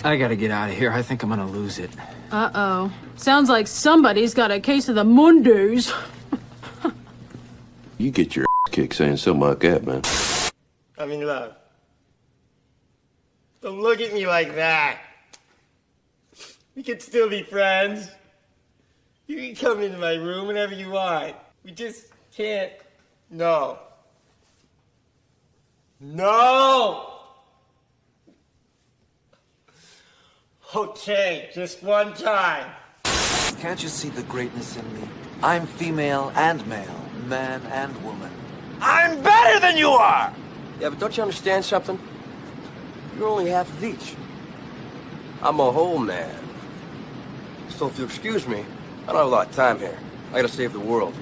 I gotta get out of here. I think I'm gonna lose it. Uh-oh. Sounds like somebody's got a case of the Mondays. You get your ass kicked saying something like that, man. I'm in love. Don't look at me like that. We can still be friends. You can come into my room whenever you want. We just can't. No. No! Okay, just one time. Can't you see the greatness in me? I'm female and male, man and woman. I'm better than you are! Yeah, but don't you understand something? You're only half of each. I'm a whole man. So if you'll excuse me, I don't have a lot of time here. I gotta save the world.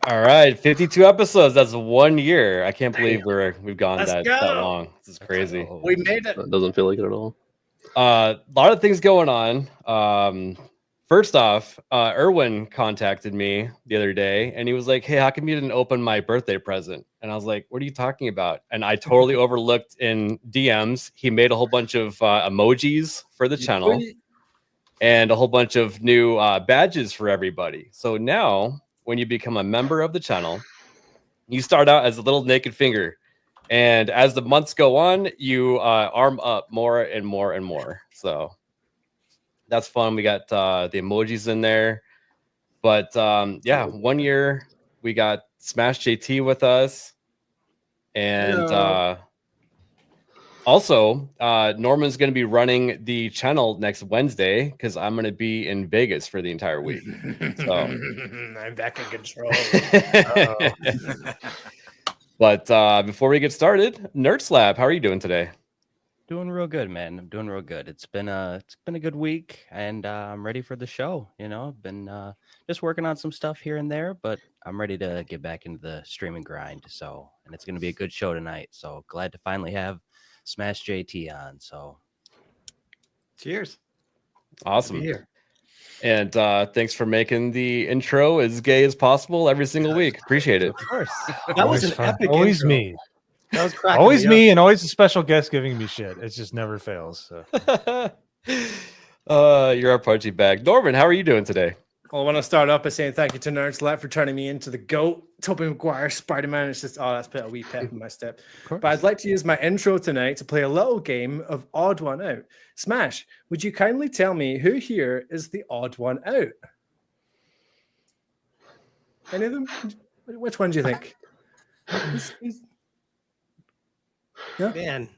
All right, 52 episodes. That's 1 year. I can't believe we've gone that long. This is crazy. We made it. That doesn't feel like it at all. A lot of things going on. First off, Erwin contacted me the other day, and he was like, "Hey, how come you didn't open my birthday present?" And I was like, "What are you talking about?" And I totally overlooked in DMs. He made a whole bunch of emojis for the channel and a whole bunch of new badges for everybody. So now, when you become a member of the channel, you start out as a little naked finger. And as the months go on, you arm up more and more and more. So that's fun. We got the emojis in there. But yeah, 1 year, we got Smash JT with us. And also, Norman's going to be running the channel next Wednesday because I'm going to be in Vegas for the entire week. So I'm back in control. But before we get started, Nerd Slab, how are you doing today? Doing real good, man. I'm doing real good. It's been a good week, and I'm ready for the show. You know, I've been just working on some stuff here and there, but I'm ready to get back into the streaming grind. So, and it's going to be a good show tonight. So glad to finally have Smash JT on. So, cheers. Awesome. And thanks for making the intro as gay as possible every single week. Appreciate it. Of course. That was an epic Always intro. me. That was always me, and always a special guest giving me shit. It just never fails. So. You're our party bag. Norman, how are you doing today? Well, I want to start off by saying thank you to Nerdslap for turning me into the GOAT, Tobey Maguire, Spider-Man. It's just, that's put a wee pep in my step. But I'd like to use my intro tonight to play a little game of Odd One Out. Smash, would you kindly tell me who here is the odd one out? Any of them? Which one do you think? Yeah. Man.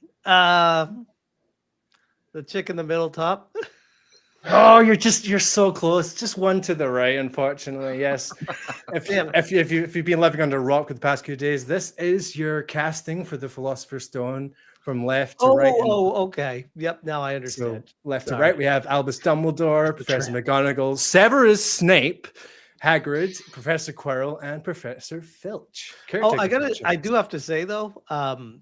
The chick in the middle top. Oh, you're so close. Just one to the right, unfortunately. Yes. If you've been living under a rock for the past few days, this is your casting for the Philosopher's Stone from left to right. Okay. Yep. Now I understand. So left to right, we have Albus Dumbledore, Professor McGonagall, Severus Snape, Hagrid, Professor Quirrell, and Professor Filch. I do have to say though,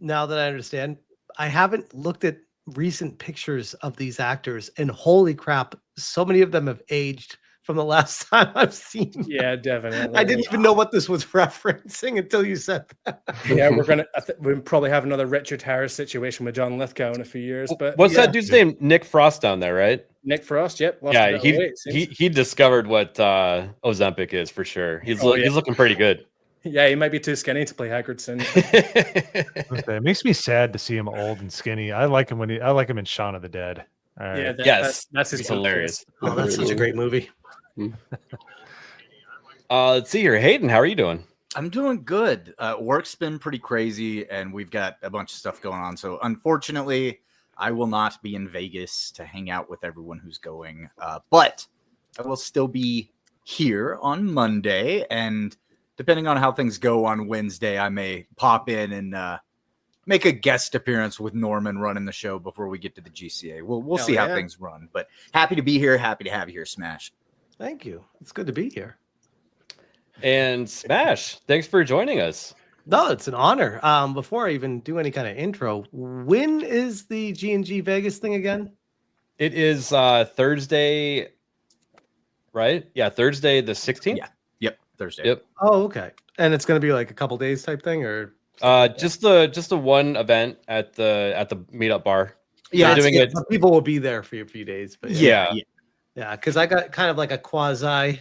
now that I understand, I haven't looked at recent pictures of these actors, and holy crap, so many of them have aged from the last time I've seen them. Yeah, definitely. I didn't even know what this was referencing until you said that. Yeah, we'll probably have another Richard Harris situation with John Lithgow in a few years. But what's that dude's name? Nick Frost down there, right? Nick Frost, yep. Yeah, he discovered what Ozempic is for sure. He's looking pretty good. Yeah, he might be too skinny to play Hagrid soon. It makes me sad to see him old and skinny. I like him in Shaun of the Dead. Yeah, that's his hilarious. Oh, that's such a great movie. Let's see here. Hayden, how are you doing? I'm doing good. Work's been pretty crazy, and we've got a bunch of stuff going on. So unfortunately, I will not be in Vegas to hang out with everyone who's going. But I will still be here on Monday, and depending on how things go on Wednesday, I may pop in and make a guest appearance with Norman running the show before we get to the GCA. We'll see how things run. But happy to be here. Happy to have you here, Smash. Thank you. It's good to be here. And Smash, thanks for joining us. No, it's an honor. Before I even do any kind of intro, when is the G&G Vegas thing again? It is Thursday, right? Yeah, Thursday the 16th. Yeah. Yep. Thursday. Yep. Oh, okay. And it's going to be like a couple days type thing, or just the one event at the meetup bar. Yeah, doing it. People will be there for a few days, but yeah. Because I got kind of like a quasi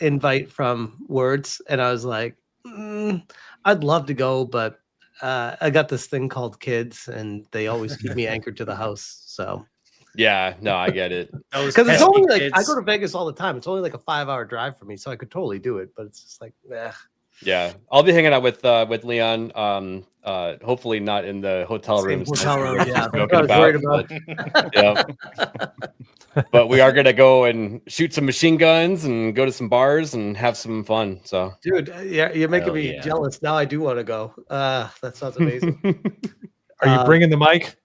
invite from Words, and I was like, I'd love to go, but I got this thing called kids, and they always keep me anchored to the house. So yeah, no, I get it. Because it's only like I go to Vegas all the time. It's only like a 5-hour drive for me, so I could totally do it. But it's just like, yeah, I'll be hanging out with Leon. Hopefully not in the hotel room. Hotel room, yeah. I was worried about. Yeah. But we are gonna go and shoot some machine guns and go to some bars and have some fun. So, dude, yeah, you're making me jealous. Now I do want to go. That sounds amazing. Are you bringing the mic?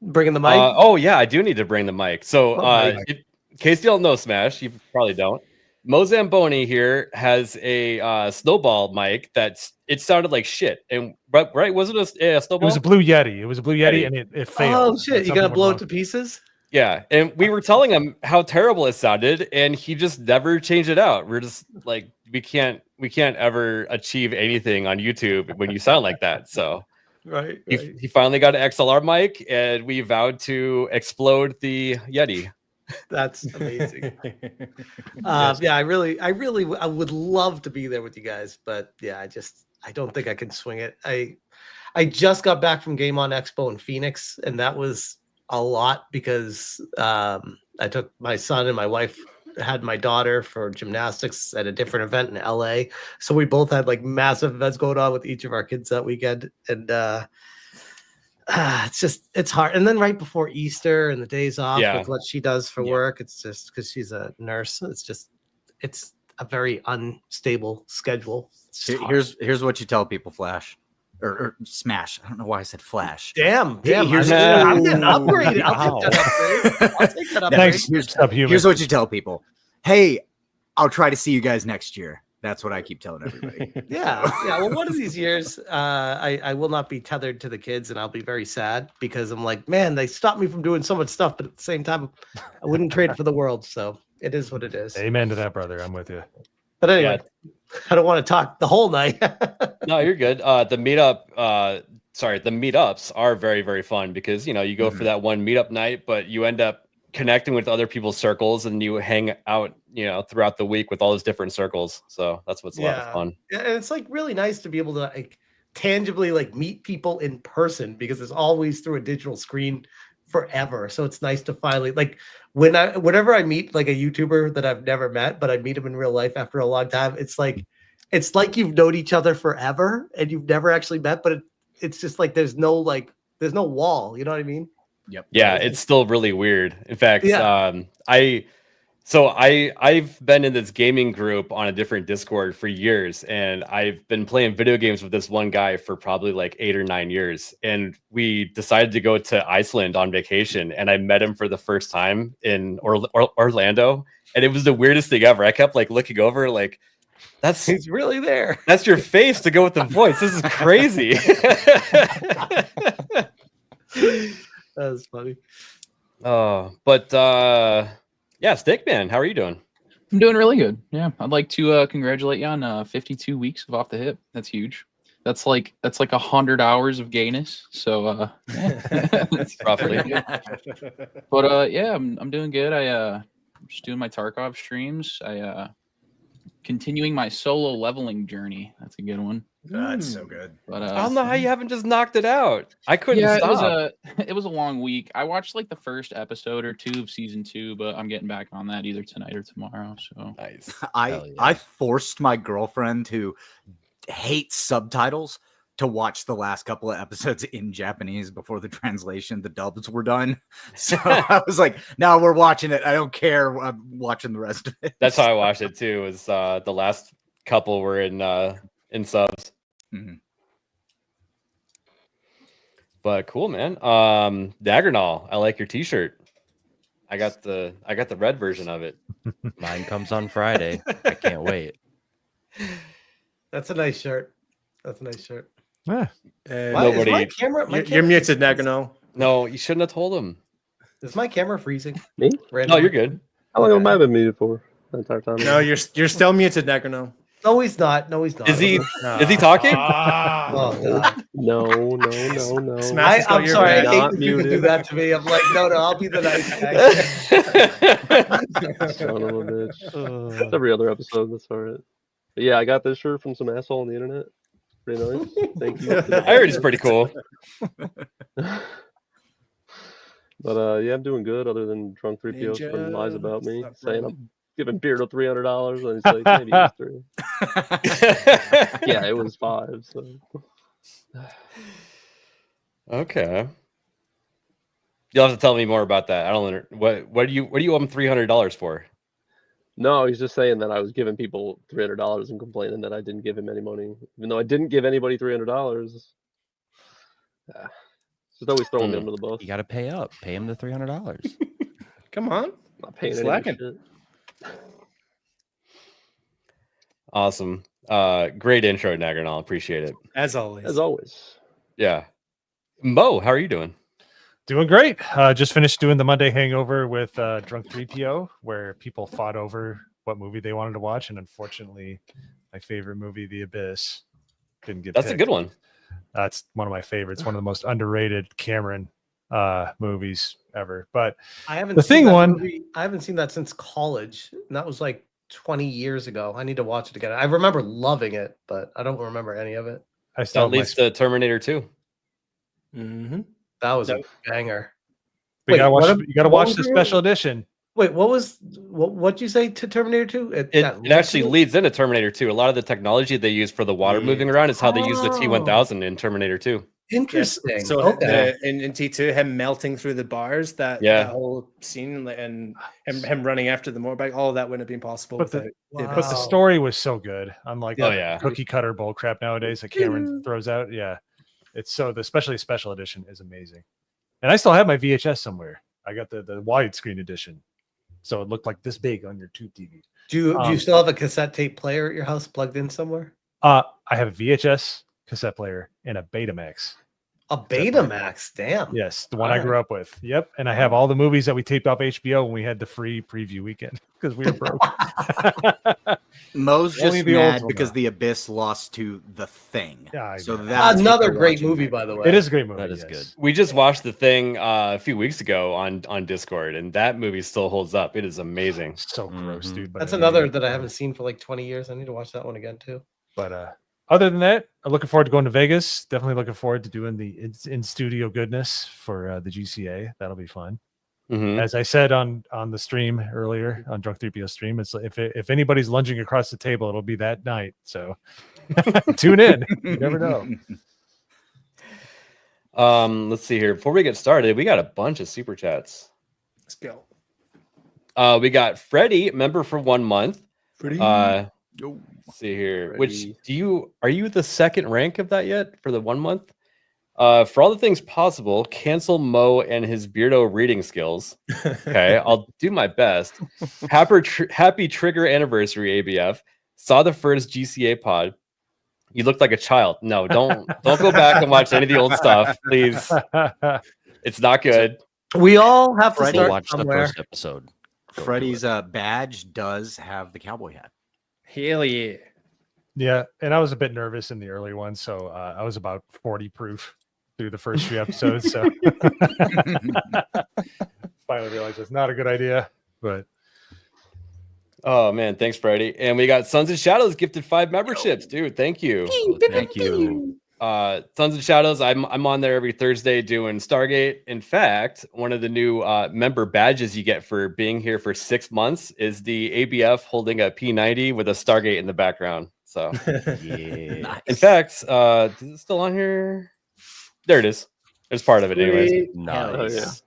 Bringing the mic? Oh yeah, I do need to bring the mic. So, in case you don't know, Smash, you probably don't. Mo Zamboni here has a snowball mic it sounded like shit. And right, was it a snowball? It was a Blue Yeti. It was a Blue Yeti, and it failed. Oh shit! You gotta blow it to pieces? Yeah, and we were telling him how terrible it sounded, and he just never changed it out. We're just like, we can't ever achieve anything on YouTube when you sound like that. So, right. He finally got an XLR mic, and we vowed to explode the Yeti. That's amazing. Yeah, I would love to be there with you guys, but yeah, I don't think I can swing it. I just got back from Game On Expo in Phoenix, and that was a lot because I took my son and my wife had my daughter for gymnastics at a different event in LA. So we both had like massive events going on with each of our kids that weekend. And it's hard. And then right before Easter and the days off with what she does for work, it's just because she's a nurse. It's a very unstable schedule. Here's what you tell people, Flash. Or Smash. I don't know why I said Flash. Damn. I'm getting upgraded. I'll take that upgrade. Thanks. Here's what you tell people. Hey, I'll try to see you guys next year. That's what I keep telling everybody. Yeah. Well, one of these years, I will not be tethered to the kids, and I'll be very sad because I'm like, man, they stopped me from doing so much stuff, but at the same time, I wouldn't trade it for the world. So it is what it is. Amen to that, brother. I'm with you. But anyway, I don't want to talk the whole night. No, you're good. The meetups are very, very fun because, you go for that one meetup night, but you end up connecting with other people's circles and you hang out, throughout the week with all those different circles. So that's what's a lot of fun. Yeah, and it's like really nice to be able to like tangibly like meet people in person because it's always through a digital screen forever. So it's nice to finally like whenever I meet like a YouTuber that I've never met, but I meet him in real life after a long time, it's like you've known each other forever and you've never actually met, but it's just like there's no wall, you know what I mean? Yep. Yeah, it's still really weird. In fact, Yeah. I've been in this gaming group on a different Discord for years, and I've been playing video games with this one guy for probably like 8 or 9 years. And we decided to go to Iceland on vacation, and I met him for the first time in Orlando, and it was the weirdest thing ever. I kept like looking over, like, he's really there. That's your face to go with the voice. This is crazy. That's funny. Yeah, Stickman, how are you doing? I'm doing really good. Yeah, I'd like to congratulate you on 52 weeks of Off the Hip. That's huge. That's like 100 hours of gayness. So yeah. That's roughly. But yeah, I'm doing good. I'm just doing my Tarkov streams. Continuing my solo leveling journey. That's a good one. That's so good. But I don't know how you haven't just knocked it out. I couldn't yeah, stop. it was a long week. I watched like the first episode or 2 of season 2, but I'm getting back on that either tonight or tomorrow. So nice. I forced my girlfriend who hates subtitles to watch the last couple of episodes in Japanese before the dubs were done. So I was like, no, we're watching it. I don't care. I'm watching the rest of it. That's how I watched it too. Was the last couple were in subs. Mm-hmm. But cool, man. Daggernall, I like your t-shirt. I got the red version of it. Mine comes on Friday. I can't wait. That's a nice shirt. Yeah. Nobody. Is my camera, You're muted, Nagano. No, you shouldn't have told him. Is my camera freezing? Me? No, you're good. How long have I been muted for the entire time? No, you're still muted, Nagano. No, he's not. Is he? Is he talking? Oh, God. No. I'm sorry. I hate that you can do that to me. I'm like, no, I'll be the nice guy. Son of a bitch. It's every other episode. That's all right. But yeah, I got this shirt from some asshole on the internet. Pretty nice. Thank you. I heard it's pretty cool. But yeah, I'm doing good. Other than drunk 3PO spreading lies about me, saying I'm giving Beardo $300, and he's like, maybe it's 3. Yeah, it was 5. So okay, you'll have to tell me more about that. I don't. What do you owe him $300 for? no, he's just saying that I was giving people $300 and complaining that I didn't give him any money, even though I didn't give anybody $300. Just always throwing me under the bus. You got to pay up. Pay him the $300. Come on. I'm not paying It's any lacking. shit. Awesome. Great intro, Nagernal. Appreciate it. As always. As always. Yeah. Mo, how are you doing? Doing great. Just finished doing the Monday Hangover with Drunk 3PO, where people fought over what movie they wanted to watch, and unfortunately, my favorite movie, The Abyss, didn't get. That's picked. a good one. That's one of my favorites. One of the most underrated Cameron movies ever. But I haven't the seen thing that one. movie. I haven't seen that since college, and that was like 20 years ago. I need to watch it again. I remember loving it, but I don't remember any of it. I still That leads to Terminator 2. Mm-hmm. That was a banger. But you gotta watch. You gotta what watch was the your- special edition. Wait, what'd you say to Terminator 2? It actually leads into Terminator 2. A lot of the technology they use for the water moving around is how they use the T-1000 in Terminator 2. Interesting. So Okay. in T2, him melting through the bars, that whole scene, and him running after the motorbike, all of that wouldn't have been possible. But without but the story was so good. Unlike Oh, the yeah. cookie cutter bull crap nowadays that Cameron throws out. Yeah, it's so especially special edition is amazing. And I still have my VHS somewhere. I got the widescreen edition, so it looked like this big on your tube TV. Do you still have a cassette tape player at your house plugged in somewhere? I have a VHS cassette player and a Betamax. A Betamax, damn. Yes, the one I grew up with. Yep, and I have all the movies that we taped off HBO when we had the free preview weekend because we were broke. Mo's Only just the old mad one, because though. The Abyss lost to The Thing. Yeah, so that's Another what we're great watching movie, next. by the way. It is a great movie. That is yes. good. We just watched The Thing a few weeks ago on Discord, and that movie still holds up. It is amazing. So gross, dude. But That's I mean, another that I haven't seen for like 20 years. I need to watch that one again too. But other than that, I'm looking forward to going to Vegas. Definitely looking forward to doing the in studio goodness for the GCA. That'll be fun. Mhm. As I said on the stream earlier on Drunk 3PO stream, it's if anybody's lunging across the table, it'll be that night. So tune in. You never know. Let's see here. Before we get started, we got a bunch of super chats. Let's go. We got Freddie, member for 1 month. Freddie. Let's see here. Freddie. Which are you the second rank of that yet for the 1 month? For all the things possible, cancel Mo and his Beardo reading skills. Okay, I'll do my best. Happy trigger anniversary, ABF. Saw the first GCA pod. You looked like a child. No, don't go back and watch any of the old stuff, please. It's not good. We all have to Freddie, start Watch the somewhere. first episode. Go do Freddy's it. badge does have the cowboy hat. Hell yeah. Yeah, and I was a bit nervous in the early one, so I was about 40 proof through the first few episodes. So finally realized it's not a good idea. But Oh man, thanks, Freddie. And we got Sons and Shadows gifted 5 memberships, dude. Thank you. Thank you. Sons and Shadows. I'm on there every Thursday doing Stargate. In fact, one of the new member badges you get for being here for 6 months is the ABF holding a P90 with a Stargate in the background. So, Yeah. in fact, is it still on here? There it is. It's part of it, anyways. Nice.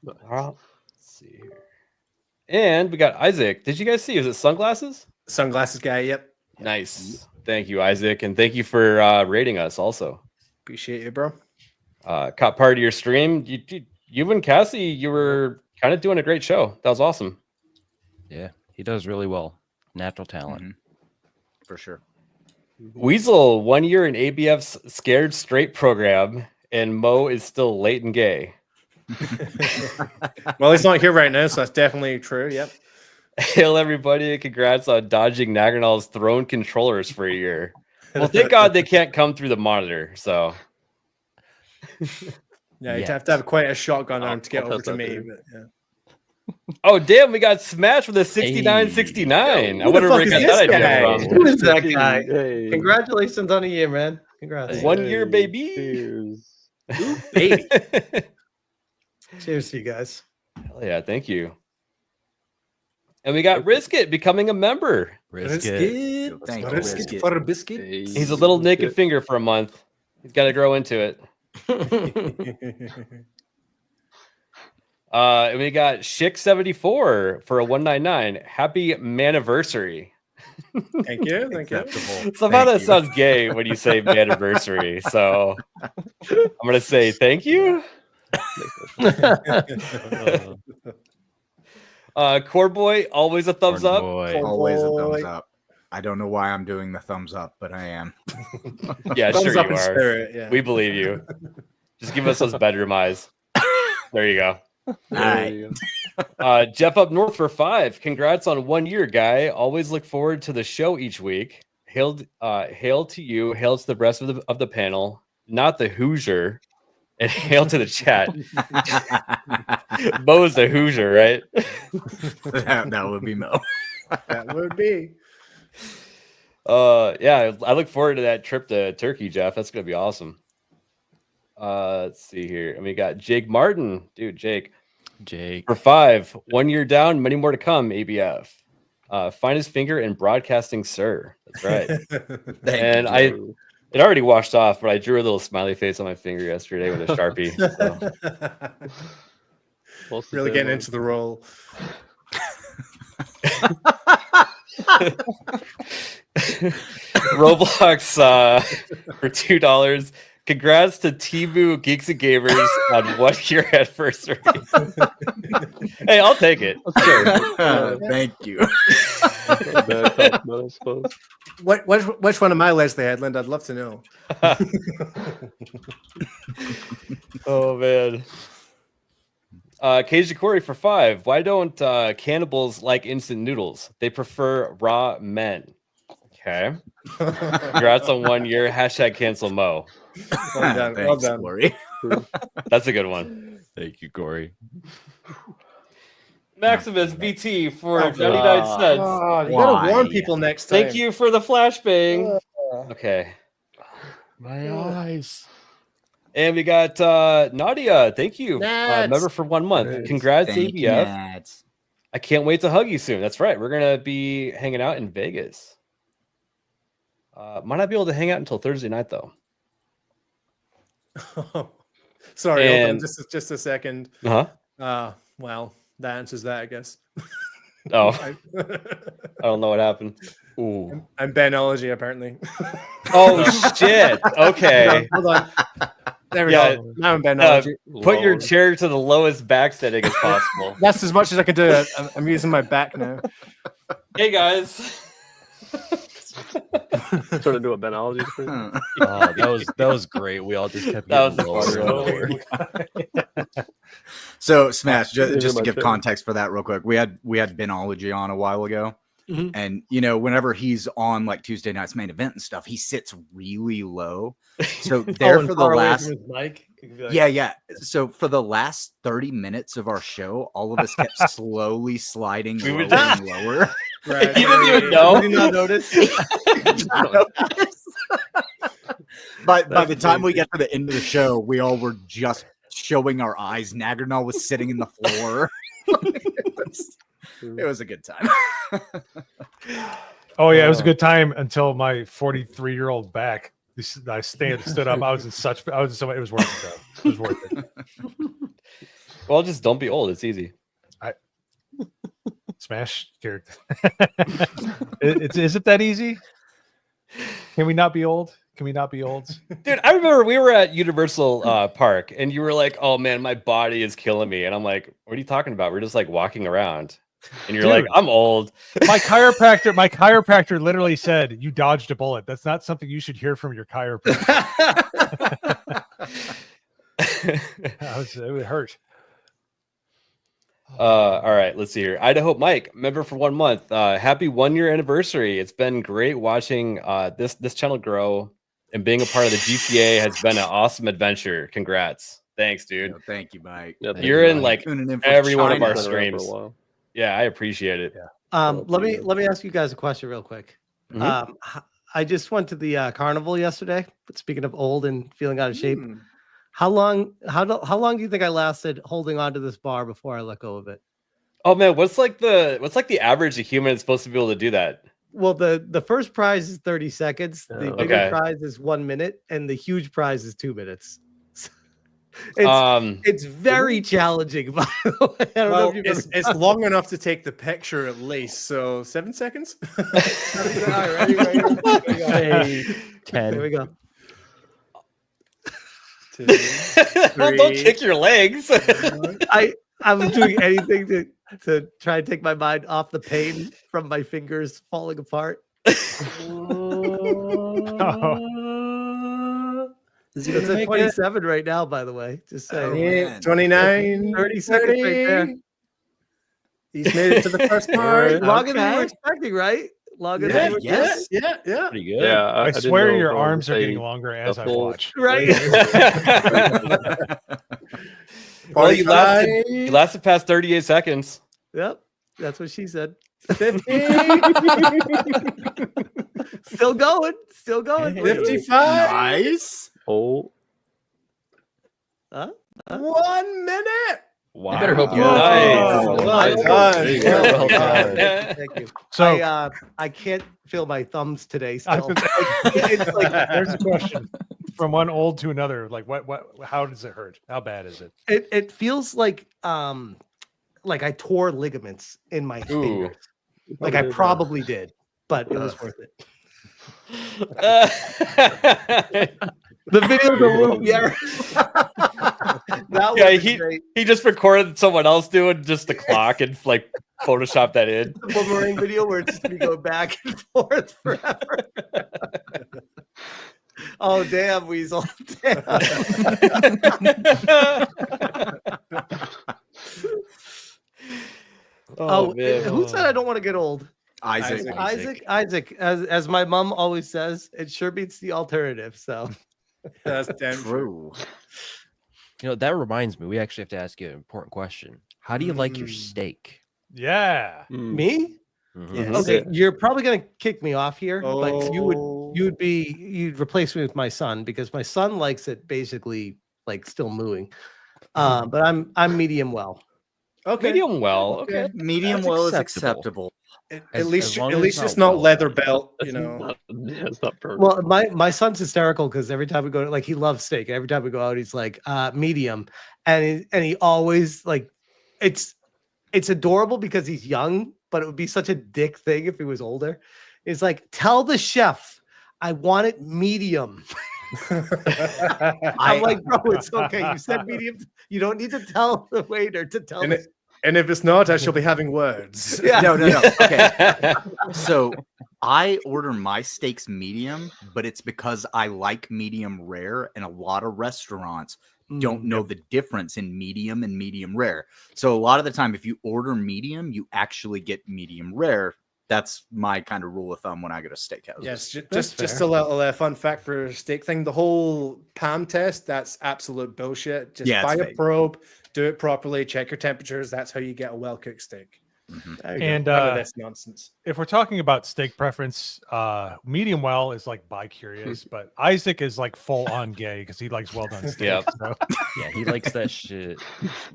Let's see here. And we got Isaac. Did you guys see? Is it sunglasses? Sunglasses guy. Yep. Nice. Thank you, Isaac. And thank you for rating us also. Appreciate you, bro. Caught part of your stream. You and Cassie, you were kind of doing a great show. That was awesome. Yeah, he does really well. Natural talent. For sure. Weasel, 1 year in ABF's Scared Straight program, and Mo is still late and gay. Well, he's not here right now, so that's definitely true. Yep. Hail everybody. Congrats on dodging Naganal's throne controllers for a year. Well, thank God they can't come through the monitor. So, Yeah, you'd have to have quite a shotgun on to get I'll over test to that me. too. But, yeah. oh, damn, we got smashed with a 69-69. I Who the wonder fuck where we is got this that guy? idea from. Who is that guy? Hey. Congratulations on a year, man. Congrats. 1 year, baby. Cheers. Baby. Cheers to you guys. Hell yeah, thank you. And we got Risk It becoming a member. Brisket. Thank you, Biscuit Biscuit. for a biscuit. He's a little naked finger for a month. He's got to grow into it. And we got Chick74 for a 199. Happy maniversary. Thank you. Thank you. Somehow that sounds gay when you say maniversary. So I'm gonna say thank you. Core Boy, always a thumbs up. Always a thumbs up. I don't know why I'm doing the thumbs up, but I am. Yeah, Thumbs sure up you in are. spirit, yeah. We believe you. Just give us those bedroom eyes. There you go. All right. Jeff up north for 5. Congrats on 1 year, guy. Always look forward to the show each week. Hail to you. Hail to the rest of the panel. Not the Hoosier. And hail to the chat. Mo's the Hoosier, right? that would be Mo. That would be. Yeah, I look forward to that trip to Turkey, Jeff. That's gonna be awesome. Let's see here. And we got Jake Martin. Dude, Jake for 5. 1 year down, many more to come, ABF. Finest finger in broadcasting, sir. That's right. It already washed off, but I drew a little smiley face on my finger yesterday with a Sharpie. So. Really getting into the role. Roblox for $2. Congrats to Timu Geeks and Gamers on 1 year anniversary. Hey, I'll take it. Thank you. Which one of my Leslie Headland? I'd love to know. Oh man. Cage Corey for 5. Why don't cannibals like instant noodles? They prefer raw men. Okay. Congrats on 1 year. Hashtag cancel Mo. Well done. Thanks, Well done. Corey. That's a good one. Thank you, Corey. Maximus BT for Oh, 99 cents. Oh, you gotta warn people next time. Thank you for the flashbang. Okay. my eyes. And we got Nadia. Thank you. Nats. Member for 1 month. Congrats, Thank you, ABF. Nats. I can't wait to hug you soon. That's right. We're going to be hanging out in Vegas. Might not be able to hang out until Thursday night, though. Sorry, hold on And- just a second. Uh-huh. Well, that answers that, I guess. Oh, I don't know what happened. Ooh. I'm Benology, apparently. Oh shit. Okay. Hold on. There we go. Now I'm Benology. Put your chair to the lowest back setting as possible. That's as much as I can do. I'm using my back now. Hey guys. Turn into a Benology screen. Oh, that was great. We all just kept That getting was lower and lower. So Smash, These are just to my give favorite. context for that real quick, we had Benology on a while ago. Mhm. And you know, whenever he's on like Tuesday night's main event and stuff, he sits really low. So there and for the far away last from his mic. You can be like, yeah. So for the last 30 minutes of our show, all of us kept slowly sliding We lower would- and lower. Right. You didn't even know. Did you not notice? By the time we get to the end of the show, we all were just showing our eyes. Nagrinal was sitting in the floor. It was a good time. Oh yeah, it was a good time until my 43-year-old back. I stood up. I was in so. It was worth it. Though. It was worth it. Well, just don't be old. It's easy. Smash character. Is it that easy? Can we not be old? Can we not be old? Dude, I remember we were at Universal Park and you were like, "Oh man, my body is killing me." And I'm like, "What are you talking about? We're just like walking around." And you're like, Dude. "I'm old." My chiropractor literally said, "You dodged a bullet." That's not something you should hear from your chiropractor. It would hurt. All right, let's see here. Idaho Mike, member for 1 month. Happy 1-year anniversary. It's been great watching this channel grow, and being a part of the GTA has been an awesome adventure. Congrats. Thanks, dude. Yo, thank you, Mike. Yeah, You're in like Tuning in from every one of China. our Been around for a streams. while. Yeah, I appreciate it. Let me ask you guys a question real quick. Mhm. I just went to the carnival yesterday. But speaking of old and feeling out of shape, how long do you think I lasted holding on to this bar before I let go of it? Oh man, what's like the average a human is supposed to be able to do that? Well, the first prize is 30 seconds. The Oh. bigger Okay. prize is 1 minute, and the huge prize is 2 minutes. It's very challenging. By the way, I don't know Well, if you've it's long enough to take the picture at least. So 7 seconds. All right, ready? Hey, 10. Here we go. Don't kick your legs. I'm doing anything to try and take my mind off the pain from my fingers falling apart. Is he It's gonna at make it? 27 right now, by the way. Just saying. man. 29, 30 seconds right there. He's made it to the first part. Longer than you were expecting, right? Longer than you were Yes. Yeah. Pretty good. Yeah, I didn't swear know your if I was arms are a- getting longer as I full- watch. Right. Well, you lasted past 38 seconds. Yep. That's what she said. 50, Still going. Still going. 55, Nice. Oh, Huh? 1 minute. Wow. You better hope you Nice. Well Nice. done. There you go. Well done. Thank you. So I can't feel my thumbs today. I Still, was it's like there's a question from one old to another. Like, how does it hurt? How bad is it? it feels like I tore ligaments in my Ooh. fingers. Like I probably did, but it was worth it. The video's a loop, yeah. That Yeah, was great. he just recorded someone else doing just the clock and like Photoshop that in. The boomerang video where it's just me going back and forth forever. Oh damn, Weasel! Damn. Oh, man. who said I don't want to get old? Isaac. Isaac. As my mom always says, it sure beats the alternative. So That's damn True. You know, that reminds me, we actually have to ask you an important question. How do you like your steak? Yeah. me? Mhm. Okay, you're probably gonna kick me off here, but Oh. you'd replace me with my son because my son likes it basically like still mooing. But I'm medium well. Okay. Medium well. Okay. Medium That's well is acceptable. acceptable. At least long at as least it's it's not not well leather done. belt, That's you know. it's not perfect. Well, my son's hysterical because every time we go, like he loves steak, and every time we go out, he's like medium, and he always like, it's adorable because he's young, but it would be such a dick thing if he was older. It's like, tell the chef I want it medium. I'm like, bro, it's okay. You said medium. You don't need to tell the waiter to tell. And if it's not, I shall be having words. Yeah. No. Okay. So I order my steaks medium, but it's because I like medium rare, and a lot of restaurants don't know the difference in medium and medium rare. So a lot of the time, if you order medium, you actually get medium rare. That's my kind of rule of thumb when I go to steakhouses. Yes, just a little fun fact for a steak thing. The whole PAM test, that's absolute bullshit. Just buy a probe, do it properly, check your temperatures. That's how you get a well-cooked steak. And none of this nonsense. If we're talking about steak preference, medium well is like bi-curious, but Isaac is like full on gay because he likes well done steak. Yep. So. Yeah, he likes that shit.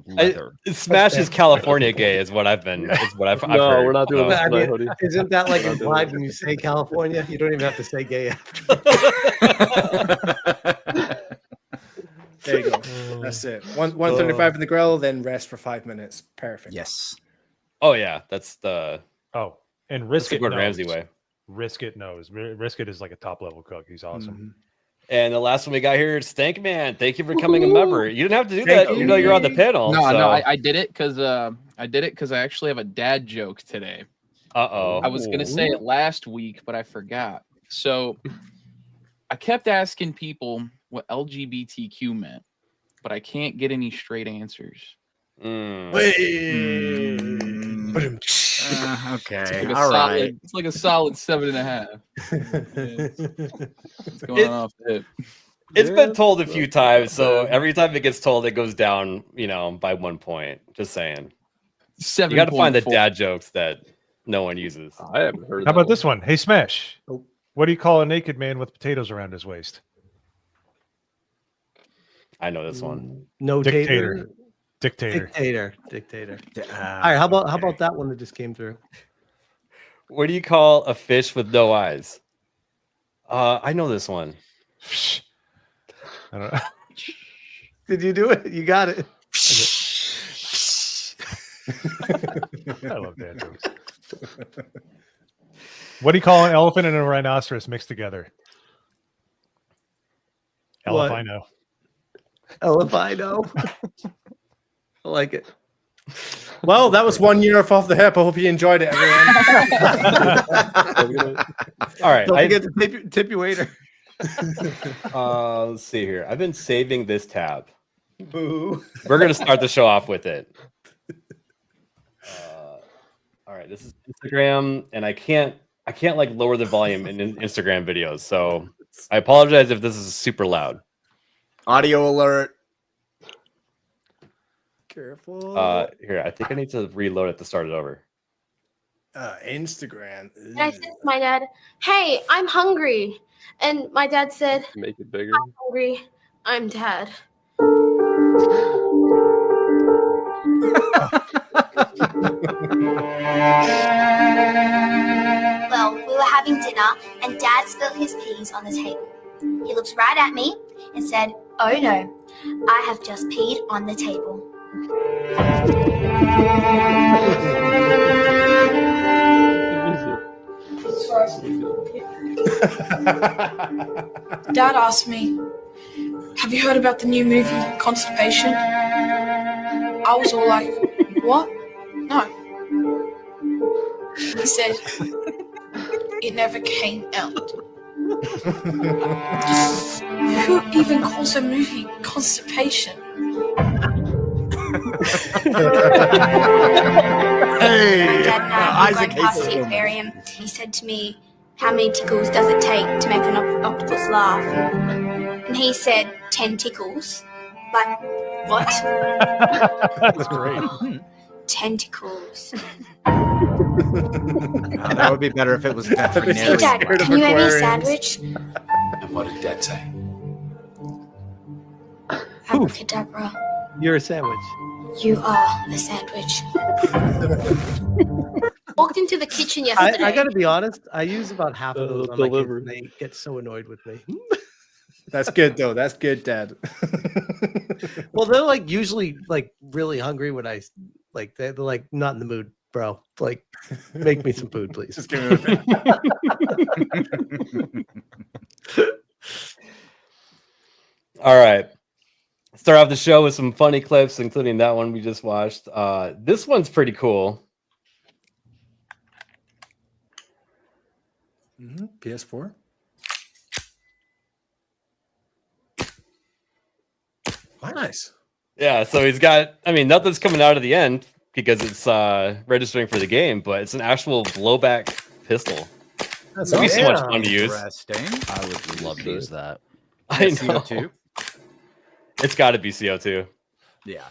Leather. Smash is California gay is what I've been. Is what I've No, heard. we're not doing So- this tonight, Hoodie. Isn't that like We're not doing implied this. when you say California? You don't even have to say gay after. There you go. That's it. 135 in the grill, then rest for 5 minutes. Perfect. Yes. Oh yeah, that's the. Oh, and That's the Riskit Gordon knows. Ramsay way. Riskit knows. Riskit is like a top level cook. He's awesome. And the last one we got here is Stank Man. Thank you for becoming a member. You didn't have to do that. You know you're on the panel. No, so. no, I did it because I actually have a dad joke today. Uh-oh. I was gonna say it last week, but I forgot. So I kept asking people what LGBTQ meant, but I can't get any straight answers. Okay. It's like a solid 7.5. It's going off the hip. It's been told a few times, so every time it gets told, it goes down, by 1 point. Just saying. You got to find the 7.4. dad jokes that no one uses. I haven't heard. How about this one? Hey, Smash. What do you call a naked man with potatoes around his waist? I know this one. No Dictator. Dictator. All right, how about that one that just came through? What do you call a fish with no eyes? I know this one. I don't know. Did you do it? You got it. I love dad jokes. What do you call an elephant and a rhinoceros mixed together? What? Elefino. Elefino. I like it. Well, that was 1 year off the hip. I hope you enjoyed it, everyone. All right. Don't forget to tip your waiter. Let's see here. I've been saving this tab. Boo. We're gonna start the show off with it. All right, this is Instagram, and I can't like lower the volume in Instagram videos, so I apologize if this is super loud. Audio alert. Careful. Here, I think I need to reload it to start it over. Instagram. And I said to my dad, "Hey, I'm hungry." And my dad said, Make it bigger. "I'm hungry. I'm dad." Well, we were having dinner and Dad spilled his peas on the table. He looked right at me and said, "Oh no, I have just peed on the table." Dad asked me, "Have you heard about the new movie, Constipation?" I was all like, "What? No." He said, "It never came out." Who even calls a movie Constipation? Hey, Dad and I were Isaac going past hates the this woman. aquarium. He said to me, "How many tickles does it take to make an octopus laugh?" And he said, 10 tickles. Like, what? That's great. Tentacles. That would be better if it was Hey, veterinarian. Dad, can you have me a sandwich? And what did Dad say? Abracadabra. You're a sandwich. You are a sandwich. walked into the kitchen yesterday. I gotta be honest. I use about half of those on my kids, delivery. and they get so annoyed with me. That's good though. That's good, Dad. Well, they're like usually like really hungry when I like they're like not in the mood, bro. Like, make me some food, please. Just give me All right. Start off the show with some funny clips, including that one we just watched. This one's pretty cool. PS4. Nice. Yeah, so he's got, I mean, nothing's coming out of the end because it's registering for the game, but it's an actual blowback pistol. That'd be so much fun to use. I would love to use that. I know. CO2? It's got to be CO2. Yeah.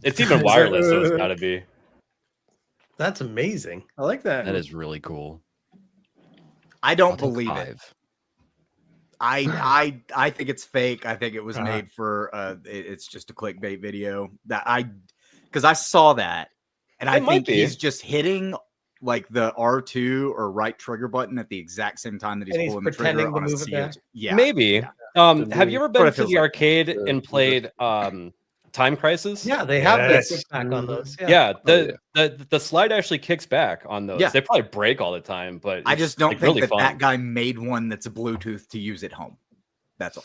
It's even wireless, so it's got to be. That's amazing. I like that. That is really cool. I don't believe it. I think it's fake. I think it was made for it's just a clickbait video because I saw that and I think he's just hitting like the R2 or right trigger button at the exact same time that he's pulling the trigger on a CO2. Yeah, maybe. Yeah. Have you ever been to the arcade and played Time Crisis? Yeah, they have the kickback on those. Yeah, the slide actually kicks back on those. Yeah. They probably break all the time, but I just don't like, think really fun. that guy made one that's a Bluetooth to use at home. That's all.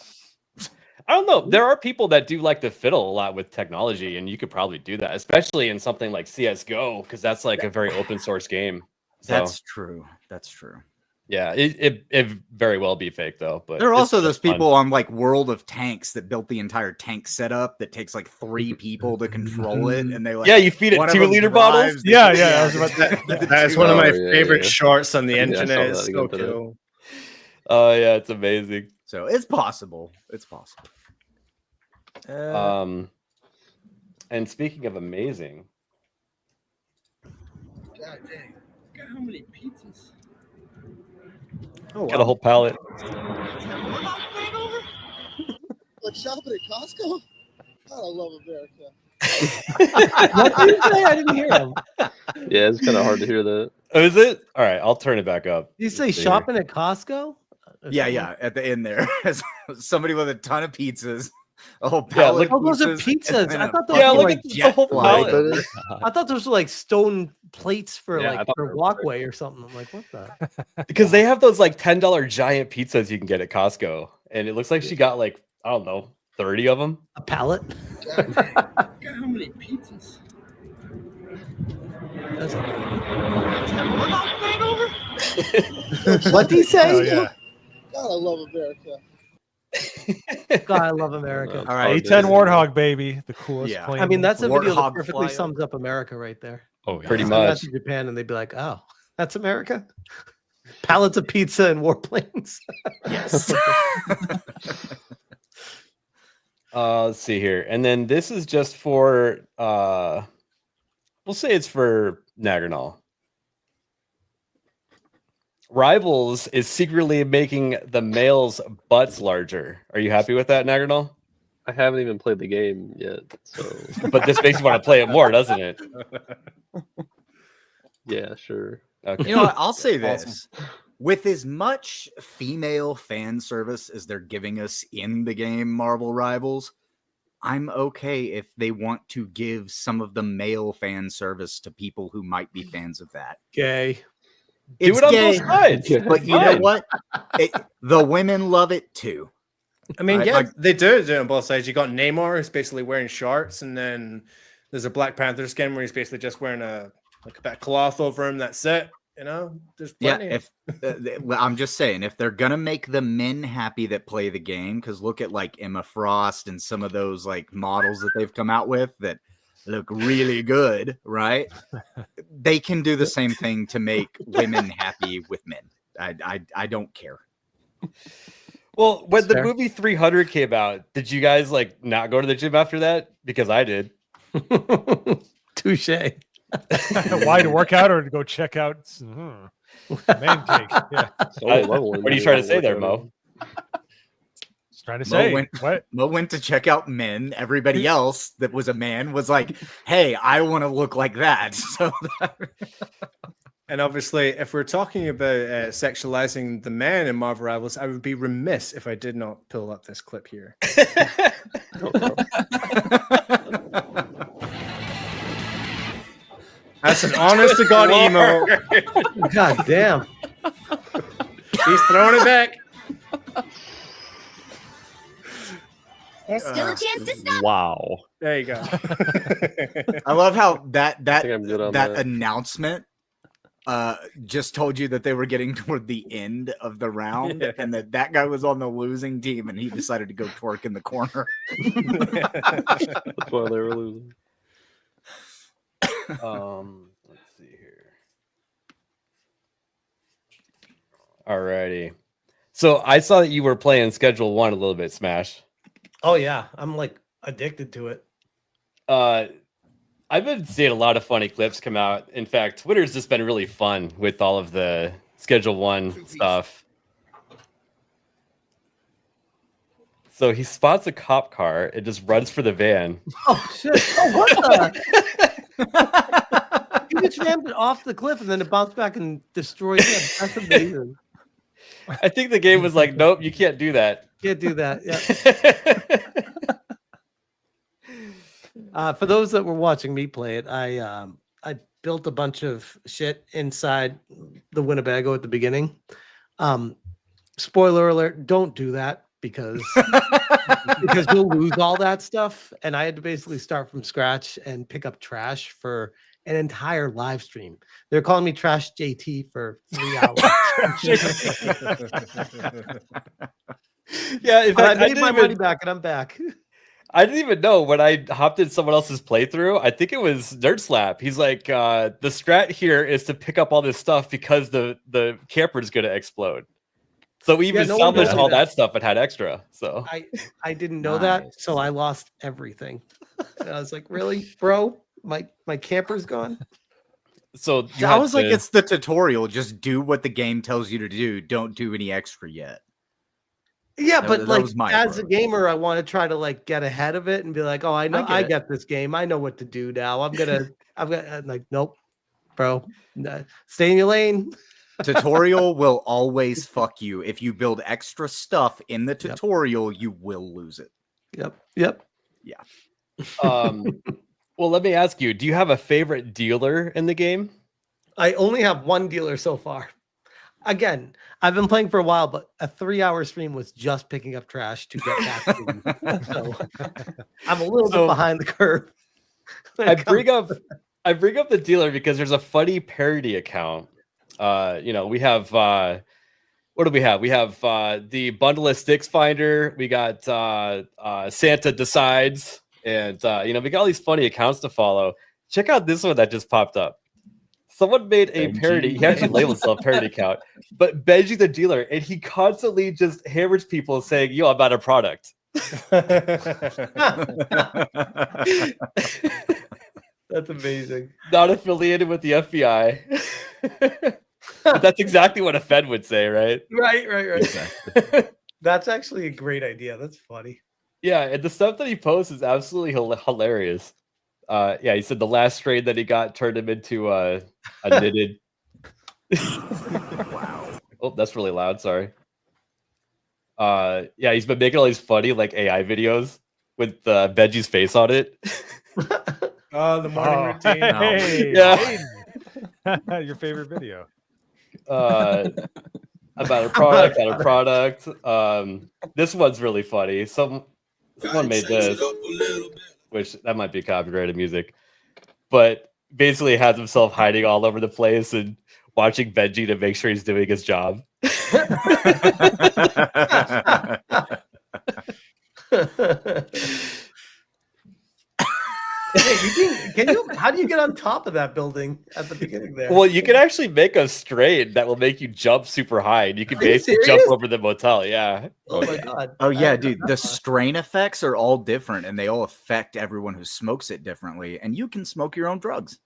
I don't know. There are people that do like to fiddle a lot with technology, and you could probably do that, especially in something like CS:GO, because that's like a very open source game. So, That's true. That's true. yeah, it very well be fake though. But There are it's also those just fun. people on like World of Tanks that built the entire tank setup that takes like 3 people to control it, and they like Yeah, you feed it one of 2 them liter drives, bottles. they- Yeah, I was about that. That's one of my favorite yeah. shorts on the Yeah, I saw internet. that It's again so today. cool. Oh yeah, it's amazing. So it's possible. It's possible. And speaking of amazing, God dang. Look at how many pizzas. Oh, got a whole pallet. Like shopping at Costco? God, I love America. What did you say? I didn't hear him. Yeah, it's kind of hard to hear that. Oh, is it? All right, I'll turn it back up. You say Let's see shopping at Costco? Yeah. At the end there, somebody with a ton of pizzas. A whole Yeah, pallet. Oh, those are and pizzas. then I a thought those Yeah, were look like at the whole fly. pallet. I thought those were like stone plates for Yeah, I like thought for they were walkway or something. I'm like, what the? Because they have those like $10 giant pizzas you can get at Costco, and it looks like she got like, I don't know, 30 of them. A pallet? God dang. Look at how many pizzas. What did he say? Oh yeah. God, I love America. God, I love America. All right. A10 Warthog, baby, the coolest Yeah. plane. I mean, that's a video that Warthog perfectly flyer. sums up America right there. Oh, yeah. Pretty Send that much. to Japan, and they'd be like, "Oh, that's America." Pallets of pizza and warplanes. Yes. Let's see here. And then this is just for we'll say it's for Nagarnal. Rivals is secretly making the males' butts larger. Are you happy with that, Nagarnal? I haven't even played the game yet, so But this makes you want to play it more, doesn't it? yeah, sure. Okay. You know what? I'll say this. With as much female fan service as they're giving us in the game Marvel Rivals, I'm okay if they want to give some of the male fan service to people who might be fans of that. Gay. Do It's it on gay, both sides. but you know Fine. what? The women love it too. I mean, Right, yeah, like- they do it on both sides. You got Namor, who's basically wearing shorts, and then there's a Black Panther skin where he's basically just wearing a cloth over him. That's it. You know, there's Yeah, plenty. well, I'm just saying, if they're gonna make the men happy that play the game, because look at like Emma Frost and some of those like models that they've come out with that look really good, right? They can do the same thing to make women happy with men. I don't care. Well, when That's the fair. movie 300 came out, did you guys like not go to the gym after that? Because I did. Touche. Why to work out or to go check out man cake? Yeah. So I love when What are you they trying to don't say work there, out. Mo? trying to Mo say went, what? Mo went to check out men. Everybody else that was a man was like, "Hey, I want to look like that." So, And obviously, if we're talking about sexualizing the men in Marvel Rivals, I would be remiss if I did not pull up this clip here. That's an honest to God emo. God damn. He's throwing it back. There's still a chance to stop. Wow. There you go. I love how that I'm good on that that. announcement just told you that they were getting toward the end of the round, Yeah. and that guy was on the losing team, and he decided to go twerk in the corner. That's why they were losing. Let's see here. Alrighty. So I saw that you were playing Schedule 1 a little bit, Smash. Oh yeah, I'm like addicted to it. I've been seeing a lot of funny clips come out. In fact, Twitter's just been really fun with all of the Schedule 1 stuff. So he spots a cop car and just runs for the van. Oh shit! Oh, what the? He just rammed it off the cliff and then it bounced back and destroyed him. That's amazing. I think the game was like, nope, you can't do that. Can't do that. Yeah. For those that were watching me play it, I built a bunch of shit inside the Winnebago at the beginning. Spoiler alert: don't do that because you'll lose all that stuff. And I had to basically start from scratch and pick up trash for an entire live stream. They're calling me Trash JT for 3 hours. Yeah, in fact, I made my money back and I'm back. I didn't even know when I hopped in someone else's playthrough. I think it was Nerd Slap. He's like, the strat here is to pick up all this stuff because the camper is going to explode. So we even salvaged all that stuff and had extra. So I didn't know that, so I lost everything. And I was like, really, bro? My camper's gone. So I was like, it's the tutorial. Just do what the game tells you to do. Don't do any extra yet. Yeah, That but was- that like was my as a gamer, I want to try to like get ahead of it and be like, oh, I know I get this game. I know what to do now. I'm like, nope, bro, stay in your lane. Tutorial will always fuck you. If you build extra stuff in the tutorial, you will lose it. Yep. Yeah. Well, let me ask you, do you have a favorite dealer in the game? I only have one dealer so far. Again, I've been playing for a while, but a 3-hour stream was just picking up trash to get back to. So I'm a little bit behind the curve. I bring up the dealer because there's a funny parody account. We have what do we have? We have the Bundle of Sticks Finder. We got Santa Decides, and we got all these funny accounts to follow. Check out this one that just popped up. Someone made a parody. He actually labeled himself a parody account, but Benji the dealer, and he constantly just hammers people saying, "Yo, I'm out of product." That's amazing. Not affiliated with the FBI. But that's exactly what a Fed would say, right? Right. That's actually a great idea. That's funny. Yeah, and the stuff that he posts is absolutely hilarious. He said the last strain that he got turned him into a knitted. Wow. Oh, that's really loud. Sorry. He's been making all these funny like AI videos with Benji's face on it. Oh, the morning routine. Hey, Yeah. your favorite video. About a product, out of product. This one's really funny. Someone made this, which that might be copyrighted music, but basically has himself hiding all over the place and watching Benji to make sure he's doing his job. How do you get on top of that building at the beginning there? Well, you can actually make a strain that will make you jump super high, and you can Are you basically serious? jump over the motel. Yeah. Oh my god. Oh yeah, dude. The strain effects are all different, and they all affect everyone who smokes it differently. And you can smoke your own drugs.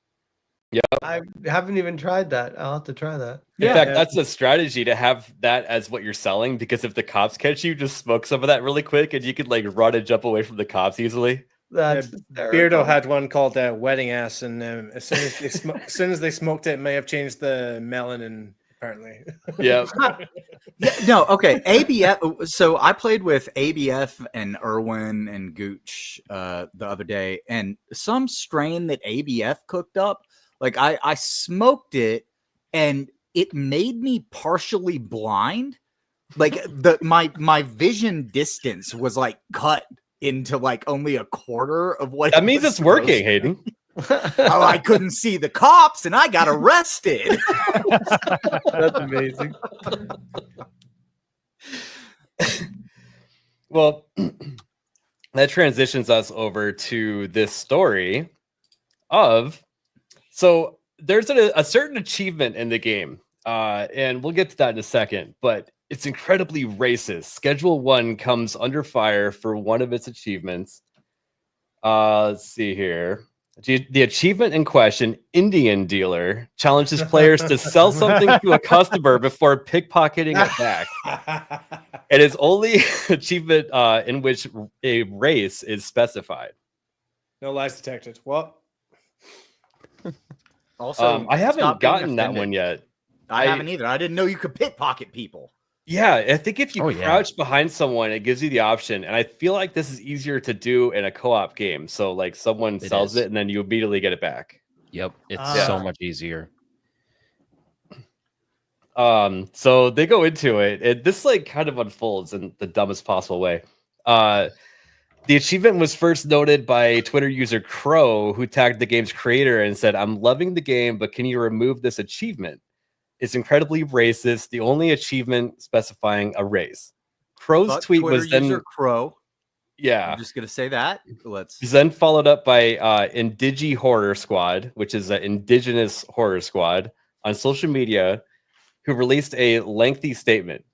Yeah. I haven't even tried that. I'll have to try that. In fact, that's a strategy to have that as what you're selling, because if the cops catch you, just smoke some of that really quick and you could like run and jump away from the cops easily. That's Beardo had one called Wedding Ass, and as soon as they smoked it, it may have changed the melanin. Apparently, yeah. No, okay. ABF. So I played with ABF and Irwin and Gooch the other day, and some strain that ABF cooked up, like I smoked it, and it made me partially blind. Like my vision distance was like cut into like only a quarter of what. That means it's working, Hayden. Oh, I couldn't see the cops and I got arrested. That's amazing. Well, that transitions us over to this story of, so there's a certain achievement in the game, and we'll get to that in a second, but it's incredibly racist. Schedule 1 comes under fire for one of its achievements. Let's see here. The achievement in question, Indian dealer, challenges players to sell something to a customer before pickpocketing it back. It is only achievement in which a race is specified. No lies detected. What? Also, I haven't stop being gotten that offended. one yet. I haven't either. I didn't know you could pickpocket people. Yeah, I think if you crouch behind someone, it gives you the option. And I feel like this is easier to do in a co-op game. So like someone sells it and then you immediately get it back. Yep. It's so much easier. So they go into it, and this like kind of unfolds in the dumbest possible way. The achievement was first noted by Twitter user Crow, who tagged the game's creator and said, "I'm loving the game, but can you remove this achievement? It's incredibly racist. The only achievement specifying a race." Crow's Fuck tweet Twitter was then user Crow. Yeah. I'm just gonna say that. He's then followed up by Indigi Horror Squad, which is an indigenous horror squad on social media, who released a lengthy statement.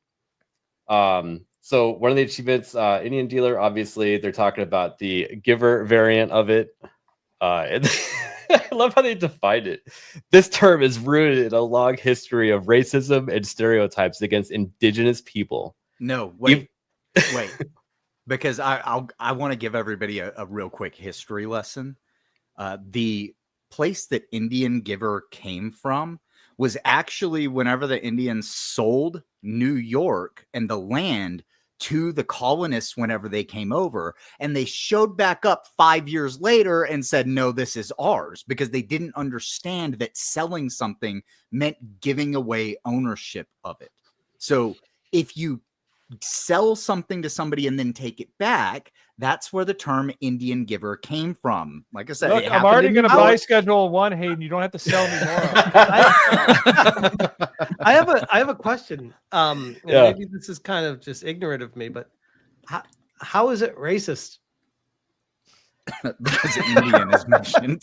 So one of the achievements, Indian dealer, obviously they're talking about the giver variant of it. And I love how they defined it. This term is rooted in a long history of racism and stereotypes against indigenous people. No, wait, wait, because I want to give everybody a real quick history lesson. The place that Indian Giver came from was actually whenever the Indians sold New York and the land to the colonists whenever they came over, and they showed back up 5 years later and said, no, this is ours, because they didn't understand that selling something meant giving away ownership of it. So if you sell something to somebody and then take it back, that's where the term Indian Giver came from. Like I said, look, I'm already going to buy Schedule 1, Hayden. You don't have to sell me more. I have a question. Maybe this is kind of just ignorant of me, but how is it racist? Because Indian is mentioned.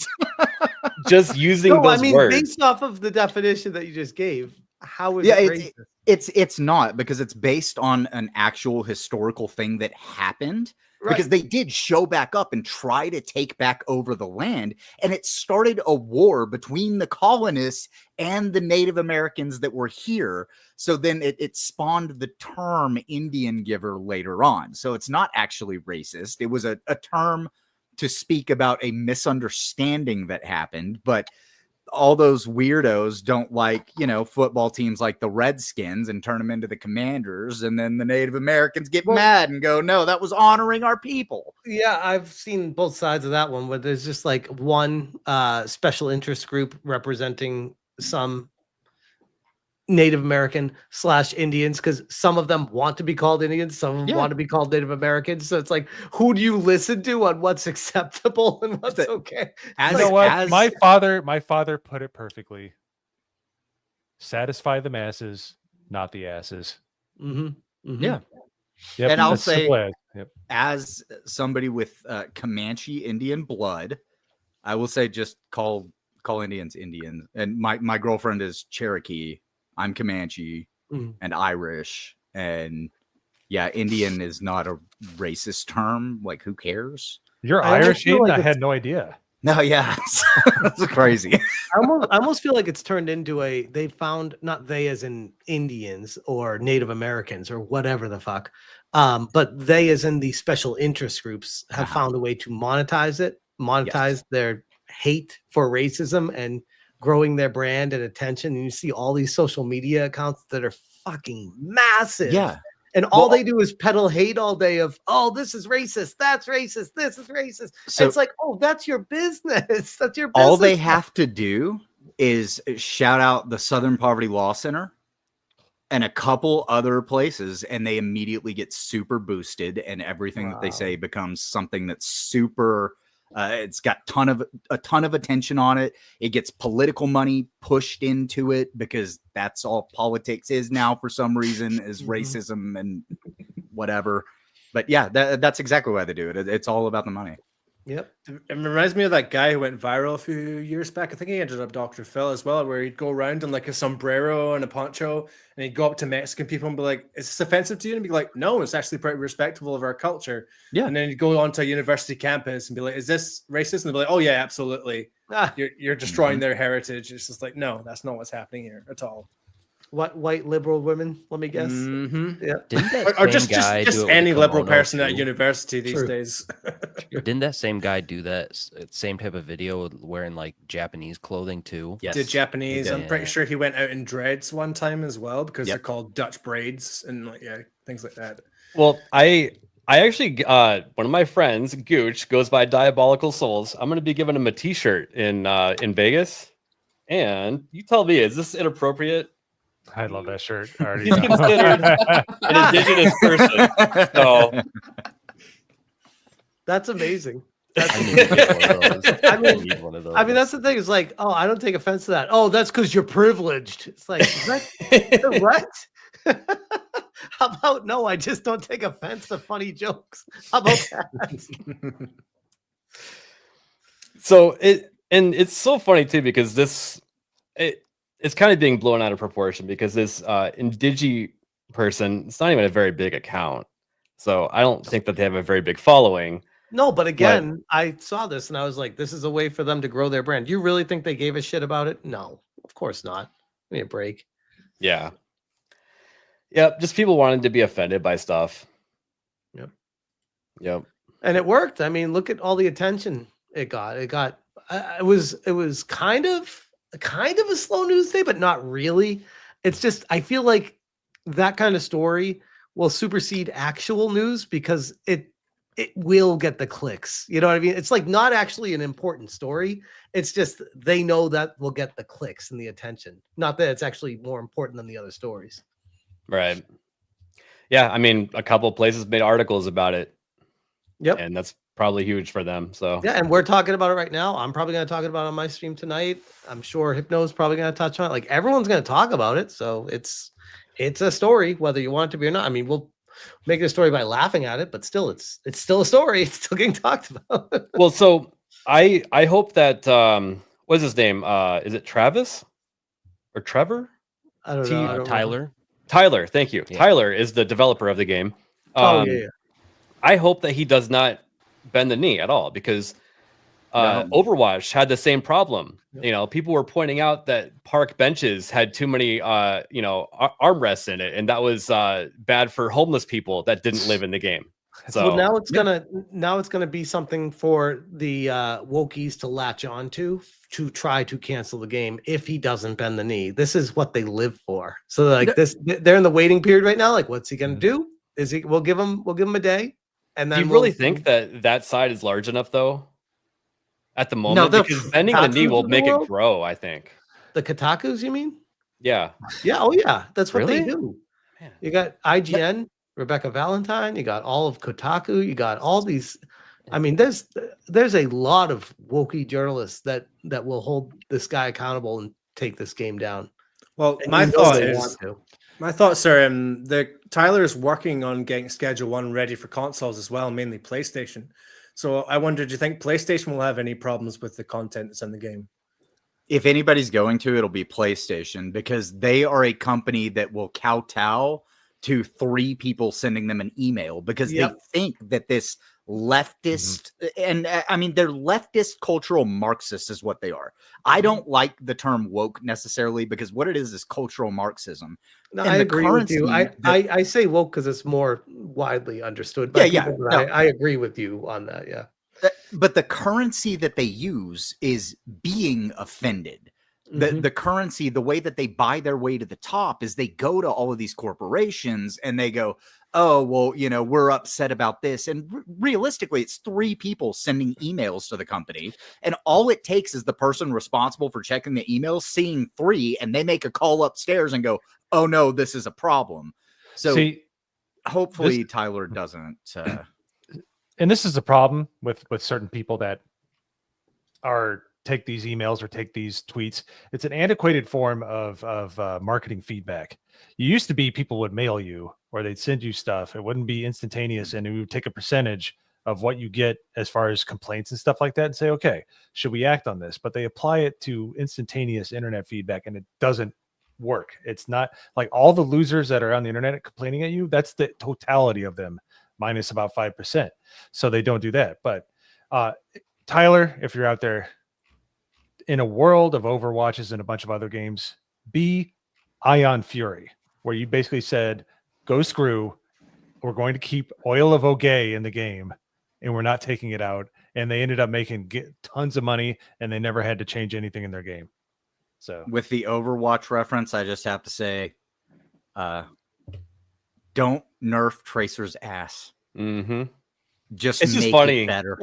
Just using those words. Based off of the definition that you just gave, how is it racist? It's not, because it's based on an actual historical thing that happened. Right. Because they did show back up and try to take back over the land, and it started a war between the colonists and the Native Americans that were here. So then it spawned the term Indian Giver later on. So it's not actually racist. It was a term to speak about a misunderstanding that happened, but all those weirdos don't like, football teams like the Redskins and turn them into the Commanders. And then the Native Americans get mad and go, no, that was honoring our people. Yeah, I've seen both sides of that one, where there's just like one special interest group representing some Native American / Indians, because some of them want to be called Indians, some of them want to be called Native Americans. So it's like, who do you listen to on what's acceptable and what's okay? You know what? My father put it perfectly. Satisfy the masses, not the asses. Mm-hmm. Mm-hmm. Yeah. Yep, and I'll say, yep. As somebody with Comanche Indian blood, I will say just call Indians Indians. And my girlfriend is Cherokee. I'm Comanche and Irish, and Indian is not a racist term. Like, who cares? You're Irish, Hayden? I had no idea. No, yeah, that's crazy. I almost feel like it's turned into they found, not they as in Indians or Native Americans or whatever the fuck, but they as in the special interest groups have found a way to monetize their hate for racism and growing their brand and attention. And you see all these social media accounts that are fucking massive. Yeah. And all they do is peddle hate all day of, oh, this is racist, that's racist, this is racist. So it's like, oh, that's your business. That's your business. all they have to do is shout out the Southern Poverty Law Center and a couple other places, and they immediately get super boosted, and everything that they say becomes something that's super. It's got a ton of attention on it. It gets political money pushed into it because that's all politics is now for some reason, is racism and whatever. But yeah, that's exactly why they do it. It's all about the money. Yep. It reminds me of that guy who went viral a few years back. I think he ended up Dr. Phil as well, where he'd go around in like a sombrero and a poncho, and he'd go up to Mexican people and be like, "Is this offensive to you?" And he'd be like, "No, it's actually pretty respectful of our culture." Yeah. And then he'd go onto a university campus and be like, "Is this racist?" And they'd be like, "Oh yeah, absolutely. You're destroying their heritage." It's just like, no, that's not what's happening here at all. What, white liberal women? Let me guess. Yeah. Didn't that Or same guy do it with any the liberal kimono, person at too? university these days. Didn't that same guy do that same type of video wearing like Japanese clothing too? Did Japanese? I'm pretty Yeah. sure he went out in dreads one time as well, because Yep. they're called Dutch braids and like things like that. Well, I actually one of my friends, Gooch, goes by Diabolical Souls. I'm going to be giving him a T-shirt in Vegas, and you tell me, is this inappropriate? I love that shirt. I already He's know. considered an indigenous person, so That's amazing. I need to get one of those. I mean, need one of those. I mean, that's the thing. Is like, oh, I don't take offense to that. Oh, that's because you're privileged. It's like, what? How about no? I just don't take offense to funny jokes. How about that? So it's so funny too, because it's kind of being blown out of proportion, because this Indigi person, it's not even a very big account. So I don't think that they have a very big following. No, but again, I saw this and I was like, this is a way for them to grow their brand. You really think they gave a shit about it? No, of course not. Give me a break. Yeah. Yep. Just people wanting to be offended by stuff. Yep. And it worked. I mean, look at all the attention it got. It was kind of a slow news day, but not really. It's just, I feel like that kind of story will supersede actual news because it will get the clicks. You know what I mean? It's like not actually an important story. It's just they know that will get the clicks and the attention. Not that it's actually more important than the other stories. Right. Yeah. I mean, a couple of places made articles about it. Yep. And that's probably huge for them. So Yeah, and we're talking about it right now. I'm probably going to talk about it on my stream tonight. I'm sure Hypno's probably going to touch on it. Like everyone's going to talk about it. So it's a story, whether you want it to be or not. I mean, we'll make it a story by laughing at it, but still, it's still a story. It's still getting talked about. well, so I hope that what's his name? Is it Travis or Trevor? I don't know. I don't Tyler. Tyler, thank you. Yeah. Tyler is the developer of the game. Yeah. I hope that he does not bend the knee at all, because Overwatch had the same problem. You know, people were pointing out that park benches had too many armrests in it, and that was bad for homeless people that didn't live in the game. So Well, now it's gonna be something for the wokies to latch onto to try to cancel the game if he doesn't bend the knee. This is what they live for. So like they're in the waiting period right now. Like, what's he gonna do? We'll give him a day, and then do you really think that side is large enough though? At the moment, because bending the knee will make it grow. I think the Kotakus. You mean? Yeah. Yeah. Oh yeah. That's what they Really? do. You got IGN, Rebecca Valentine. You got all of Kotaku. You got all these. I mean, there's a lot of woke journalists that will hold this guy accountable and take this game down. Well, And my you know thought they is, want to. Tyler is working on getting Schedule 1 ready for consoles as well, mainly PlayStation. So I wonder, do you think PlayStation will have any problems with the content that's in the game? If anybody's going to, it'll be PlayStation, because they are a company that will kowtow to 3 people sending them an email, because they think that this leftist, and I mean, they're leftist cultural Marxists is what they are. I don't like the term woke necessarily, because what it is cultural Marxism. No, And I the agree with you. currency I say woke because it's more widely understood by people. no. I agree with you on that. Yeah. But the currency that they use is being offended. The currency, the way that they buy their way to the top is they go to all of these corporations and they go, oh, well, you know, we're upset about this. And realistically, it's 3 people sending emails to the company. And all it takes is the person responsible for checking the emails seeing 3, and they make a call upstairs and go, oh, no, this is a problem. So See, hopefully Tyler doesn't. And this is the problem with certain people that take these emails or take these tweets. It's an antiquated form of marketing feedback. You used to be people would mail you or they'd send you stuff. It wouldn't be instantaneous, and it would take a percentage of what you get as far as complaints and stuff like that and say, okay, should we act on this? But they apply it to instantaneous internet feedback, and it doesn't work. It's not like all the losers that are on the internet complaining at you. That's the totality of them, minus about 5%. So they don't do that. But Tyler, if you're out there, in a world of Overwatches and a bunch of other games, be Ion Fury, where you basically said, go screw, we're going to keep Oil of Ogay in the game, and we're not taking it out. And they ended up making tons of money, and they never had to change anything in their game. So with the Overwatch reference, I just have to say, don't nerf Tracer's ass. Just it's just make funny. it better.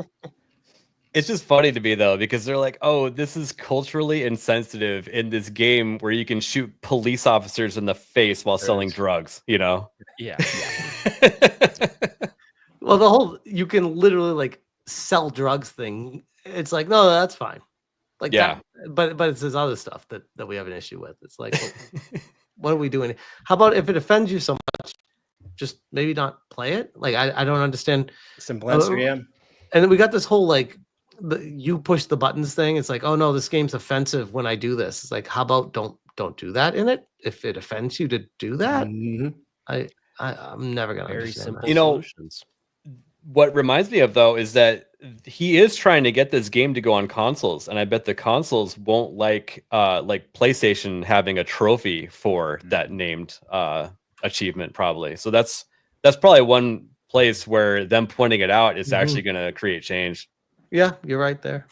It's just funny to me though, because they're like, oh, this is culturally insensitive in this game where you can shoot police officers in the face while selling drugs, you know? Yeah. Well, the whole you can literally like sell drugs thing. It's like, no, that's fine. Like, yeah, but it's this other stuff that we have an issue with. It's like, what are we doing? How about if it offends you so much, just maybe not play it? Like, I don't understand. Simple answer, yeah. And then we got this whole like, you push the buttons thing. It's like, oh no, this game's offensive when I do this. It's like, how about don't do that in it if it offends you to do that. I'm never gonna Very understand simple that. You know, solutions. what reminds me of though is that he is trying to get this game to go on consoles, and I bet the consoles won't like PlayStation having a trophy for that named achievement probably. So that's probably one place where them pointing it out is actually going to create change. Yeah, you're right there.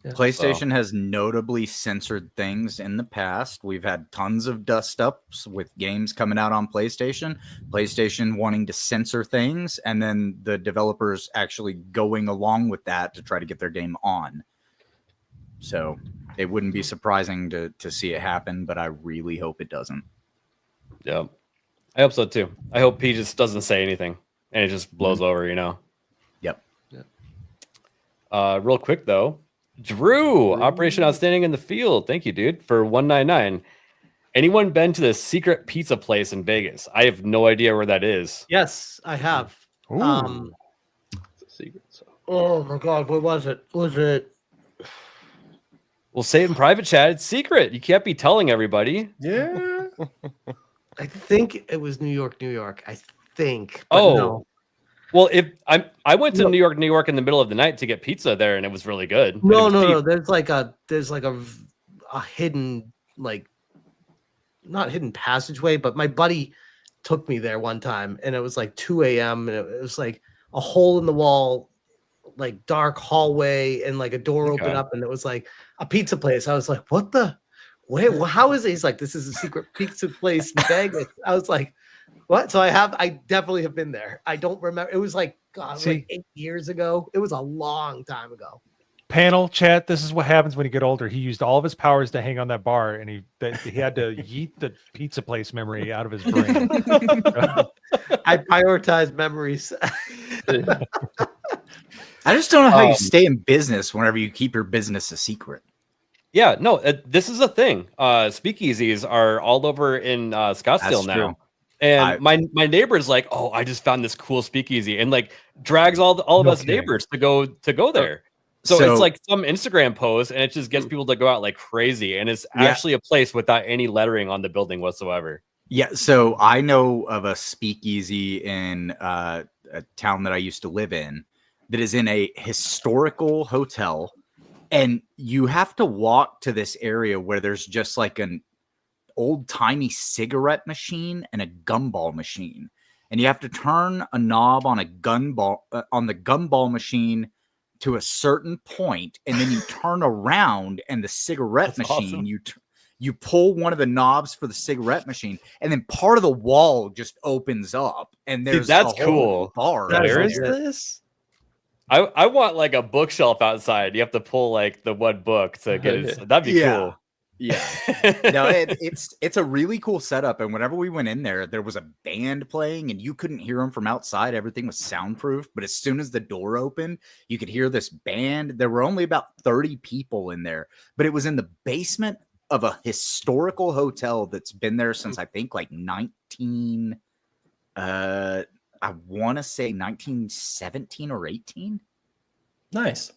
Yeah. PlayStation has notably censored things in the past. We've had tons of dust ups with games coming out on PlayStation wanting to censor things, and then the developers actually going along with that to try to get their game on. So it wouldn't be surprising to see it happen, but I really hope it doesn't. Yeah, I hope so too. I hope he just doesn't say anything and it just blows over, you know? Yep. Real quick though, Drew, Operation Outstanding in the Field. Thank you, dude, for 199. Anyone been to the secret pizza place in Vegas? I have no idea where that is. Yes, I have. It's a secret. So. Oh my god, what was it? Was it? We'll say it in private chat. It's secret. You can't be telling everybody. Yeah. I think it was New York. I think. Oh. No. Well, if I went to New York in the middle of the night to get pizza there, and it was really good. No. There's like a hidden, like, not hidden passageway, but my buddy took me there one time, and it was like 2 a.m. and it was like a hole in the wall, like dark hallway, and like a door opened up, and it was like a pizza place. I was like, what the? Wait, how is it? He's like, this is a secret pizza place in Vegas. I was like, what? So I definitely have been there. I don't remember. It was like, God, like 8 years ago. It was a long time ago. Panel chat. This is what happens when you get older. He used all of his powers to hang on that bar, and he had to yeet the pizza place memory out of his brain. I prioritize memories. I just don't know how you stay in business whenever you keep your business a secret. Yeah, no, this is a thing. Speakeasies are all over in Scottsdale now. True. And my neighbor's like, oh, I just found this cool speakeasy, and like drags all of us neighbors to go there. So it's like some Instagram post, and it just gets people to go out like crazy. And it's actually a place without any lettering on the building whatsoever. Yeah, so I know of a speakeasy in a town that I used to live in that is in a historical hotel, and you have to walk to this area where there's just like an old-timey cigarette machine and a gumball machine, and you have to turn a knob on a gumball on the gumball machine to a certain point, and then you turn around, and the cigarette machine, you pull one of the knobs for the cigarette machine, and then part of the wall just opens up, and there's that's a whole cool. bar. Where is this? I want like a bookshelf outside. You have to pull like the one book to get it. That'd be cool. Yeah. No, it's a really cool setup. And whenever we went in there, there was a band playing and you couldn't hear them from outside. Everything was soundproof. But as soon as the door opened, you could hear this band. There were only about 30 people in there, but it was in the basement of a historical hotel that's been there since I think like I want to say 1917 or 18. Nice.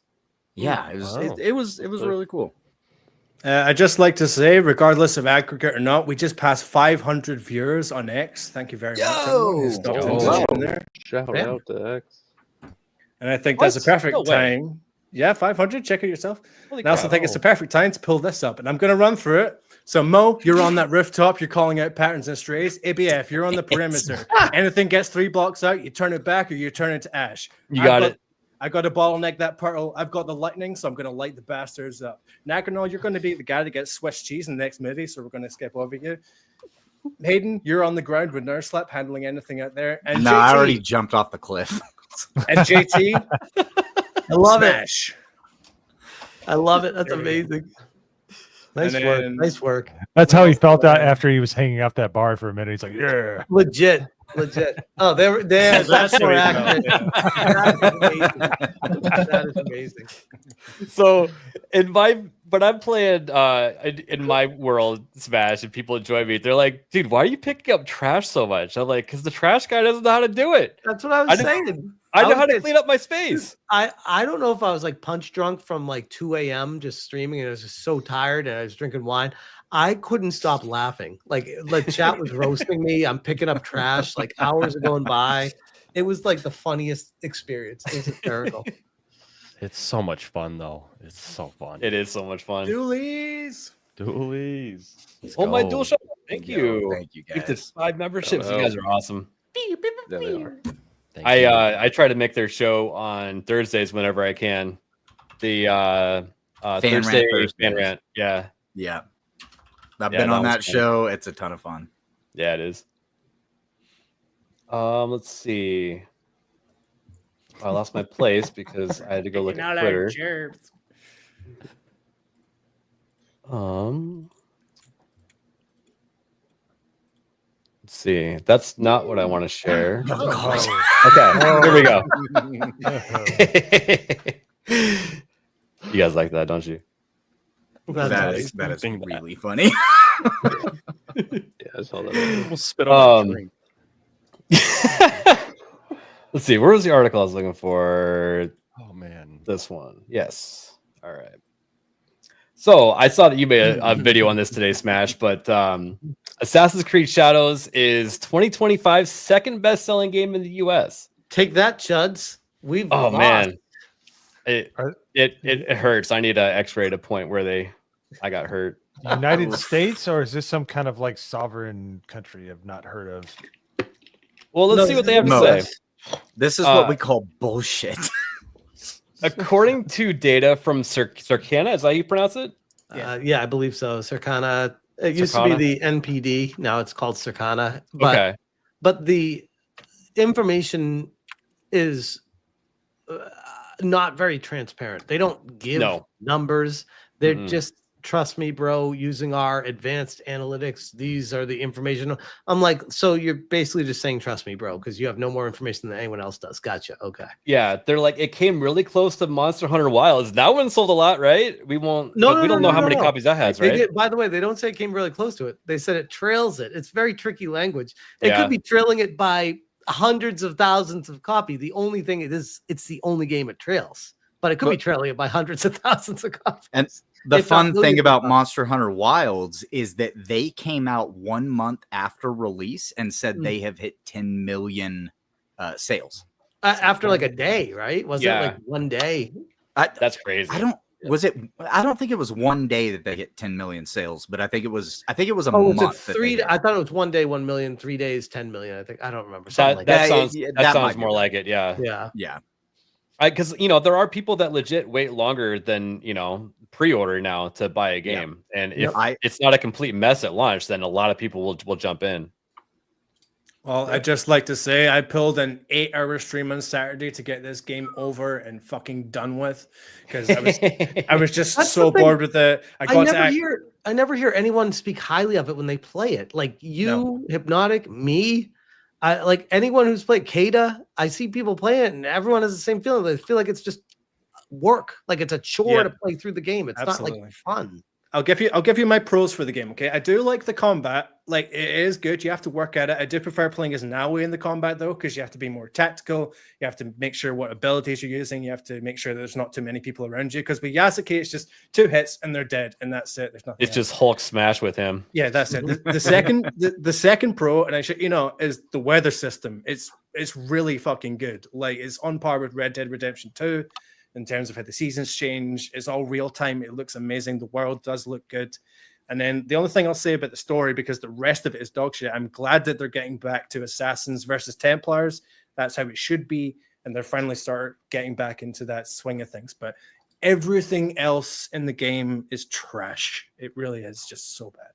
Yeah, it was really cool. I'd just like to say, regardless of aggregate or not, we just passed 500 viewers on X. Thank you very much. Shout out to X. And I think that's a perfect time. Yeah, 500. Check it yourself. And I also think it's the perfect time to pull this up. And I'm going to run through it. So, Mo, you're on that rooftop. You're calling out patterns and strays. ABF, you're on the perimeter. Anything gets 3 blocks out, you turn it back or you turn it to ash. You got it. I got to bottleneck that portal. I've got the lightning, so I'm going to light the bastards up. Naganol, you're going to be the guy that gets Swiss cheese in the next movie, so we're going to skip over you. Hayden, you're on the ground with Nurse Slap, handling anything out there. And no, JT, I already jumped off the cliff. And JT, I love Smash. I love it. That's amazing. Nice work. Nice work. That's how he felt that after he was hanging up that bar for a minute. He's like, yeah. Legit. Oh, there. That's more accurate. That is amazing. So but I'm playing in my world Smash and people enjoy me. They're like, dude, why are you picking up trash so much? I'm like, because the trash guy doesn't know how to do it. That's what I was saying. I know how to clean up my space. I don't know if I was like punch drunk from like 2 a.m. just streaming and I was just so tired and I was drinking wine. I couldn't stop laughing. Like the chat was roasting me. I'm picking up trash. Like hours are going by. It was like the funniest experience. It was hysterical. It's so much fun though. It's so fun. It is so much fun. Dualies. Oh, my dual shot. Thank you. Thank you, guys. Gifted 5 memberships. You guys are awesome. Yeah, they are. I try to make their show on Thursdays whenever I can. The Thursday fan rant. Yeah. Yeah. I've been on that show. It's a ton of fun. Yeah, it is. Let's see. I lost my place because I had to go look at Twitter. Let's see. That's not what I want to share. Okay, here we go. You guys like that, don't you? That is really funny. Yeah, I saw that. We'll spit on the drink. Let's see. Where was the article I was looking for? Oh man, this one. Yes. All right. So I saw that you made a video on this today, Smash. But Assassin's Creed Shadows is 2025's second best-selling game in the U.S. Take that, Chuds. We've lost. Man, it hurts. I need an X-ray to point where I got hurt. United States, or is this some kind of like sovereign country I've not heard of? Well, let's see what they have to say. This is what we call bullshit. According to data from Circana, is that how you pronounce it? Yeah, I believe so. Circana. It used to be the NPD. Now it's called Circana. But the information is not very transparent. They don't give numbers. They're just, trust me, bro, using our advanced analytics. These are the information. I'm like, so you're basically just saying, trust me, bro, because you have no more information than anyone else does. Gotcha. Okay. Yeah. They're like, it came really close to Monster Hunter Wilds. That one sold a lot, right? We don't know how many copies that has, right? By the way, they don't say it came really close to it. They said it trails it. It's very tricky language. It could be trailing it by hundreds of thousands of copies. The only thing it's the only game it trails, but it could be trailing it by hundreds of thousands of copies. And the fun thing about Monster Hunter Wilds is that they came out 1 month after release and said they have hit 10 million sales. after like a day, right? Was it like one day? That's crazy. I don't think it was one day that they hit 10 million sales, but I think it was a Was it month. I thought it was 1 day, 1 million, 3 days, 10 million. I think I don't remember. That sounds more like it. Yeah. Yeah. Because there are people that legit wait longer than pre-order now to buy a game, and if it's not a complete mess at launch, then a lot of people will jump in. Well, I'd just like to say I pulled an 8-hour stream on Saturday to get this game over and fucking done with, because I was just so bored with it. I never hear anyone speak highly of it when they play it. Like you, Hypnotic, me, like anyone who's played Kada. I see people playing it, and everyone has the same feeling. They feel like it's just work, like it's a chore to play through the game. It's not like fun. I'll give you my pros for the game. Okay, I do like the combat. Like, it is good. You have to work at it. I do prefer playing as Naui in the combat though, because you have to be more tactical. You have to make sure what abilities you're using. You have to make sure that there's not too many people around you. Because with Yasuke, it's just 2 hits and they're dead, and that's it. There's nothing. It's just Hulk smash with him. Yeah, that's it. The second pro, and I should is the weather system. It's really fucking good. Like, it's on par with Red Dead Redemption 2. In terms of how the seasons change, it's all real time. It looks amazing. The world does look good. And then the only thing I'll say about the story, because the rest of it is dog shit, I'm glad that they're getting back to Assassins versus Templars. That's how it should be. And they're finally start getting back into that swing of things. But everything else in the game is trash. It really is just so bad.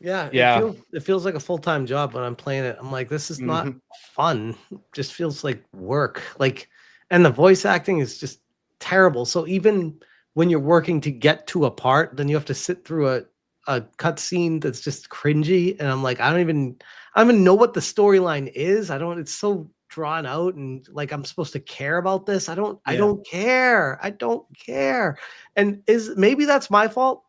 Yeah. It feels like a full-time job when I'm playing it. I'm like, this is not fun. It just feels like work. Like, and the voice acting is just terrible. So even when you're working to get to a part, then you have to sit through a cutscene that's just cringy. And I'm like, I don't even know what the storyline is. It's so drawn out, and like I'm supposed to care about this. I don't care. And maybe that's my fault.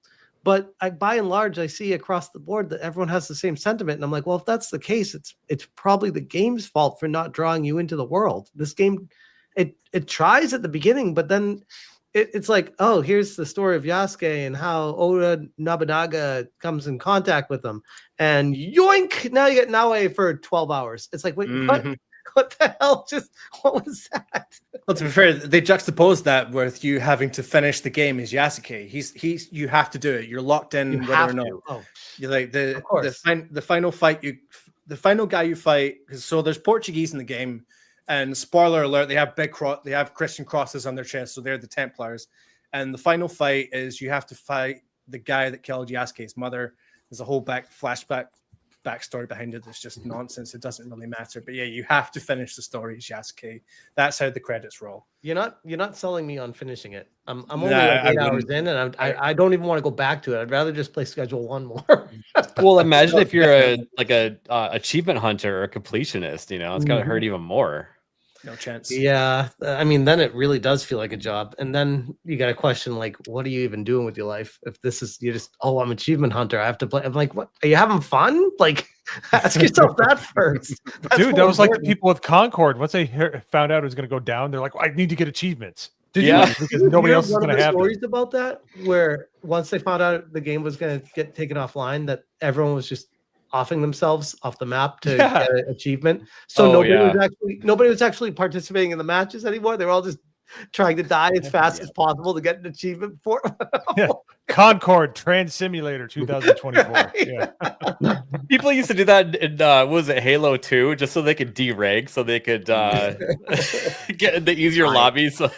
But by and large, I see across the board that everyone has the same sentiment. And I'm like, well, if that's the case, it's probably the game's fault for not drawing you into the world. This game, it tries at the beginning, but then it's like, oh, here's the story of Yasuke and how Oda Nobunaga comes in contact with him. And yoink, now you get Naue for 12 hours. It's like, wait, what the hell? What was that? Well, to be fair, they juxtaposed that with you having to finish the game as Yasuke. You have to do it. You're locked in whether or not. Oh. You're like the final fight. The final guy you fight. So there's Portuguese in the game, and spoiler alert, they have Christian crosses on their chest, so they're the Templars. And the final fight is you have to fight the guy that killed Yasuke's mother. There's a whole backstory behind it. It's just nonsense. It doesn't really matter. But yeah, you have to finish the story as Yasuke. That's how the credits roll. You're not selling me on finishing it. I'm only 8 hours in, and I don't even want to go back to it. I'd rather just play Schedule 1 more. Well, imagine if you're a achievement hunter or a completionist. It's gonna hurt even more. No chance. Yeah, I mean, then it really does feel like a job. And then you got to question, like, what are you even doing with your life? If this is, I'm achievement hunter, I have to play. I'm like, what? Are you having fun? Like, ask yourself that first. Dude, that was like the people with Concord. Once they found out it was going to go down, they're like, I need to get achievements. Because nobody else is going to have stories about that, where once they found out the game was going to get taken offline, that everyone was just offing themselves off the map to get an achievement. So nobody was actually participating in the matches anymore. They were all just trying to die as fast as possible to get an achievement for Concord Trans Simulator 2024. Yeah. People used to do that in was it Halo 2 just so they could derank, so they could get in the easier lobbies. So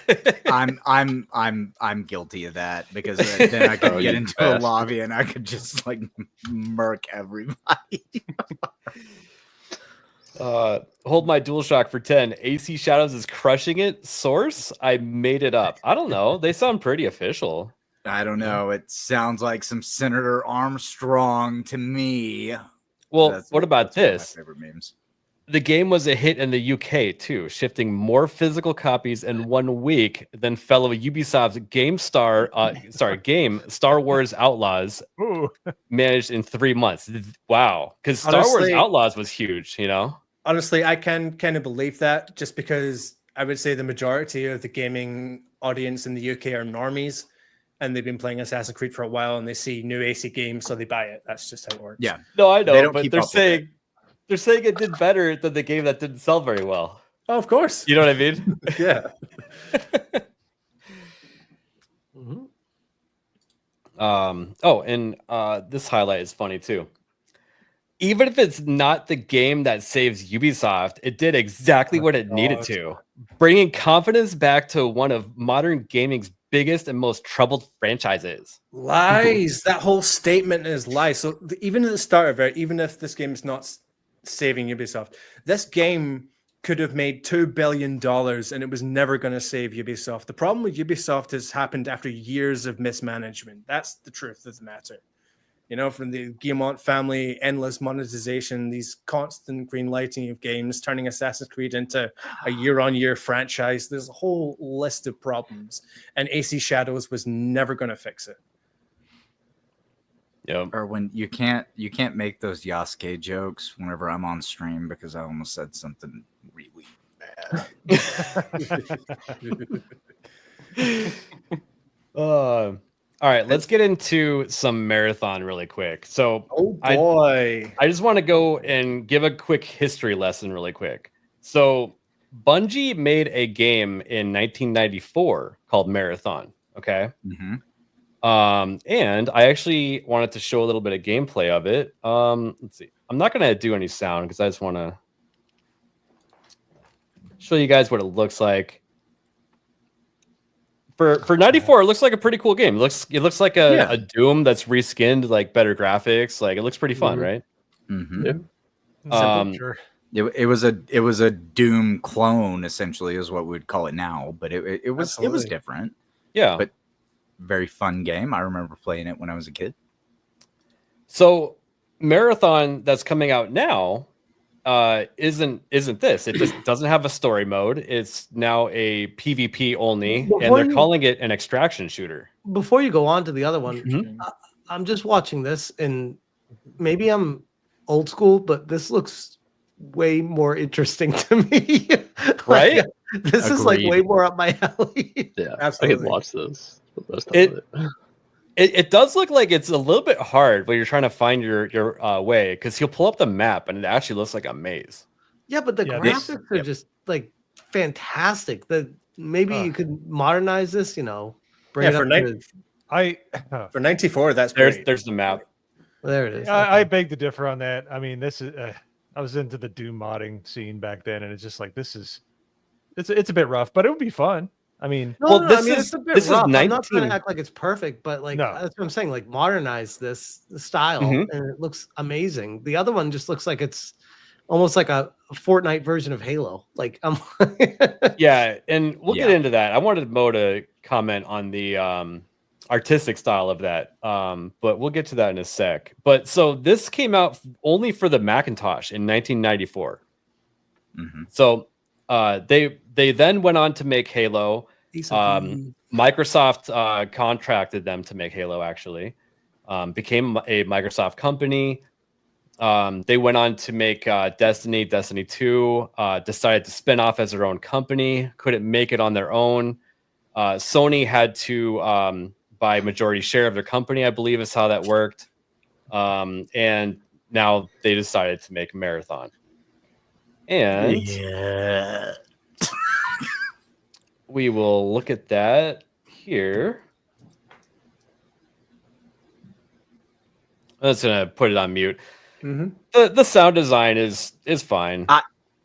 I'm guilty of that, because then I could get into a lobby and I could just like murk everybody. Hold my DualShock for 10. AC Shadows is crushing it. Source? I made it up. I don't know. They sound pretty official. I don't know. It sounds like some Senator Armstrong to me. Well, what about this? My favorite memes. The game was a hit in the UK too, shifting more physical copies in 1 week than fellow Ubisoft's game Star Wars Outlaws managed in 3 months. Wow, because Star Wars Outlaws was huge, Honestly, I can kind of believe that, just because I would say the majority of the gaming audience in the UK are normies, and they've been playing Assassin's Creed for a while, and they see new AC games, so they buy it. That's just how it works. Yeah, no, I know, but they're saying They're saying it did better than the game that didn't sell very well. Oh, of course. You know what I mean? Yeah. This highlight is funny too. Even if it's not the game that saves Ubisoft, it did exactly what it needed to, bringing confidence back to one of modern gaming's biggest and most troubled franchises. Lies. That whole statement is lies. So even at the start of it, even if this game is not saving Ubisoft, this game could have made $2 billion and it was never going to save Ubisoft. The problem with Ubisoft has happened after years of mismanagement. That's the truth of the matter. You know, from the Guillemot family, endless monetization, these constant green lighting of games, turning Assassin's Creed into a year-on-year franchise. There's a whole list of problems, and AC Shadows was never going to fix it. Yeah. Or when you can't make those Yasuke jokes whenever I'm on stream because I almost said something really bad. All right, let's get into some marathon really quick. So, oh boy, I just want to go and give a quick history lesson really quick. So, Bungie made a game in 1994 called Marathon. Okay. And I actually wanted to show a little bit of gameplay of it. Let's see. I'm not going to do any sound because I just want to show you guys what it looks like. For 94, it looks like a pretty cool game. It looks like a Doom that's reskinned, like better graphics. Like it looks pretty fun, right? Sure. It was a Doom clone, essentially, is what we'd call it now. But it was different. Yeah, but very fun game. I remember playing it when I was a kid. So Marathon that's coming out now isn't this. It just doesn't have a story mode. It's now a PvP only, and they're calling it an extraction shooter. Before you go on to the other one, I'm just watching this, and maybe I'm old school, but this looks way more interesting to me. Right? This is like way more up my alley. Yeah, absolutely. I could watch this. It does look like it's a little bit hard when you're trying to find your way, because he'll pull up the map and it actually looks like a maze. Yeah, but the graphics are just like fantastic. Maybe you could modernize this, bring it up for 94, that's great. There's the map. There it is. I beg to differ on that. I mean, this is I was into the Doom modding scene back then, and it's just like it's a bit rough, but it would be fun. I mean, it's a bit rough. I'm not trying to act like it's perfect, but that's what I'm saying. Like modernize the style, and it looks amazing. The other one just looks like it's almost like a Fortnite version of Halo. Like yeah, and we'll get into that. I wanted Mo to comment on the artistic style of that, but we'll get to that in a sec. But so this came out only for the Macintosh in 1994. So they then went on to make Halo. Microsoft contracted them to make Halo, actually. Became a Microsoft company. They went on to make Destiny 2, decided to spin off as their own company, couldn't make it on their own. Sony had to buy majority share of their company, I believe is how that worked. And now they decided to make Marathon. And we will look at that here. I'm just gonna put it on mute. The sound design is fine.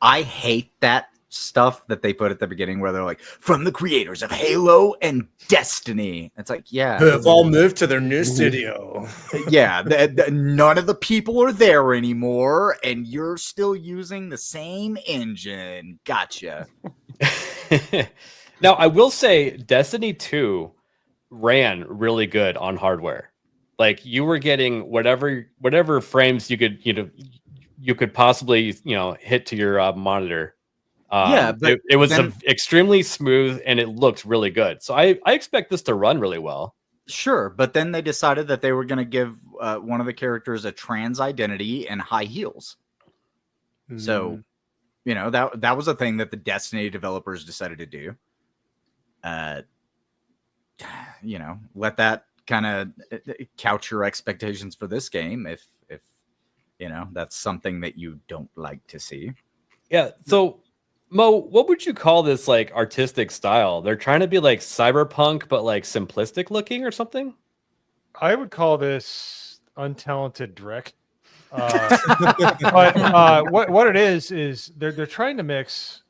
I hate that stuff that they put at the beginning where they're like, from the creators of Halo and Destiny. It's like, yeah, who have all moved to their new studio. Yeah, none of the people are there anymore, and you're still using the same engine. Gotcha. Now, I will say Destiny 2 ran really good on hardware. Like you were getting whatever frames you could possibly hit to your monitor. But it was extremely smooth and it looked really good. So I expect this to run really well. Sure, but then they decided that they were going to give one of the characters a trans identity and high heels. So, that was a thing that the Destiny developers decided to do. Let that kind of couch your expectations for this game. If That's something that you don't like to see. Yeah. So, Mo, what would you call this like artistic style? They're trying to be like cyberpunk, but like simplistic looking or something. I would call this untalented direct. But what it is they're trying to mix,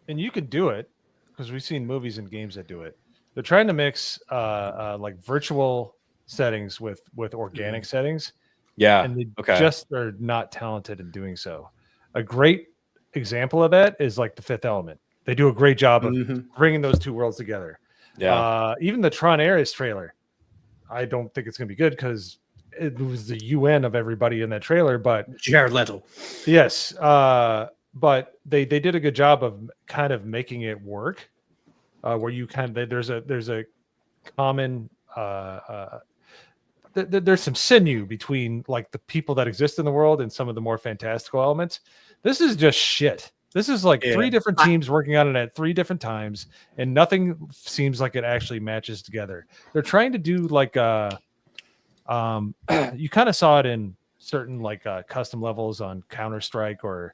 and you can do it because we've seen movies and games that do it. They're trying to mix like virtual settings with organic settings. Yeah. And they Okay. just are not talented in doing so. A great example of that is like the Fifth Element. They do a great job of bringing those two worlds together. Yeah. Even the Tron Ares trailer, I don't think it's going to be good because it was the UN of everybody in that trailer. But Jared Leto. Yes. But they did a good job of kind of making it work. Where you there's a common there's some sinew between like the people that exist in the world and some of the more fantastical elements. This is just shit. This is like three different teams working on it at three different times, and nothing seems like it actually matches together. They're trying to do like you kind of saw it in certain like custom levels on Counter-Strike or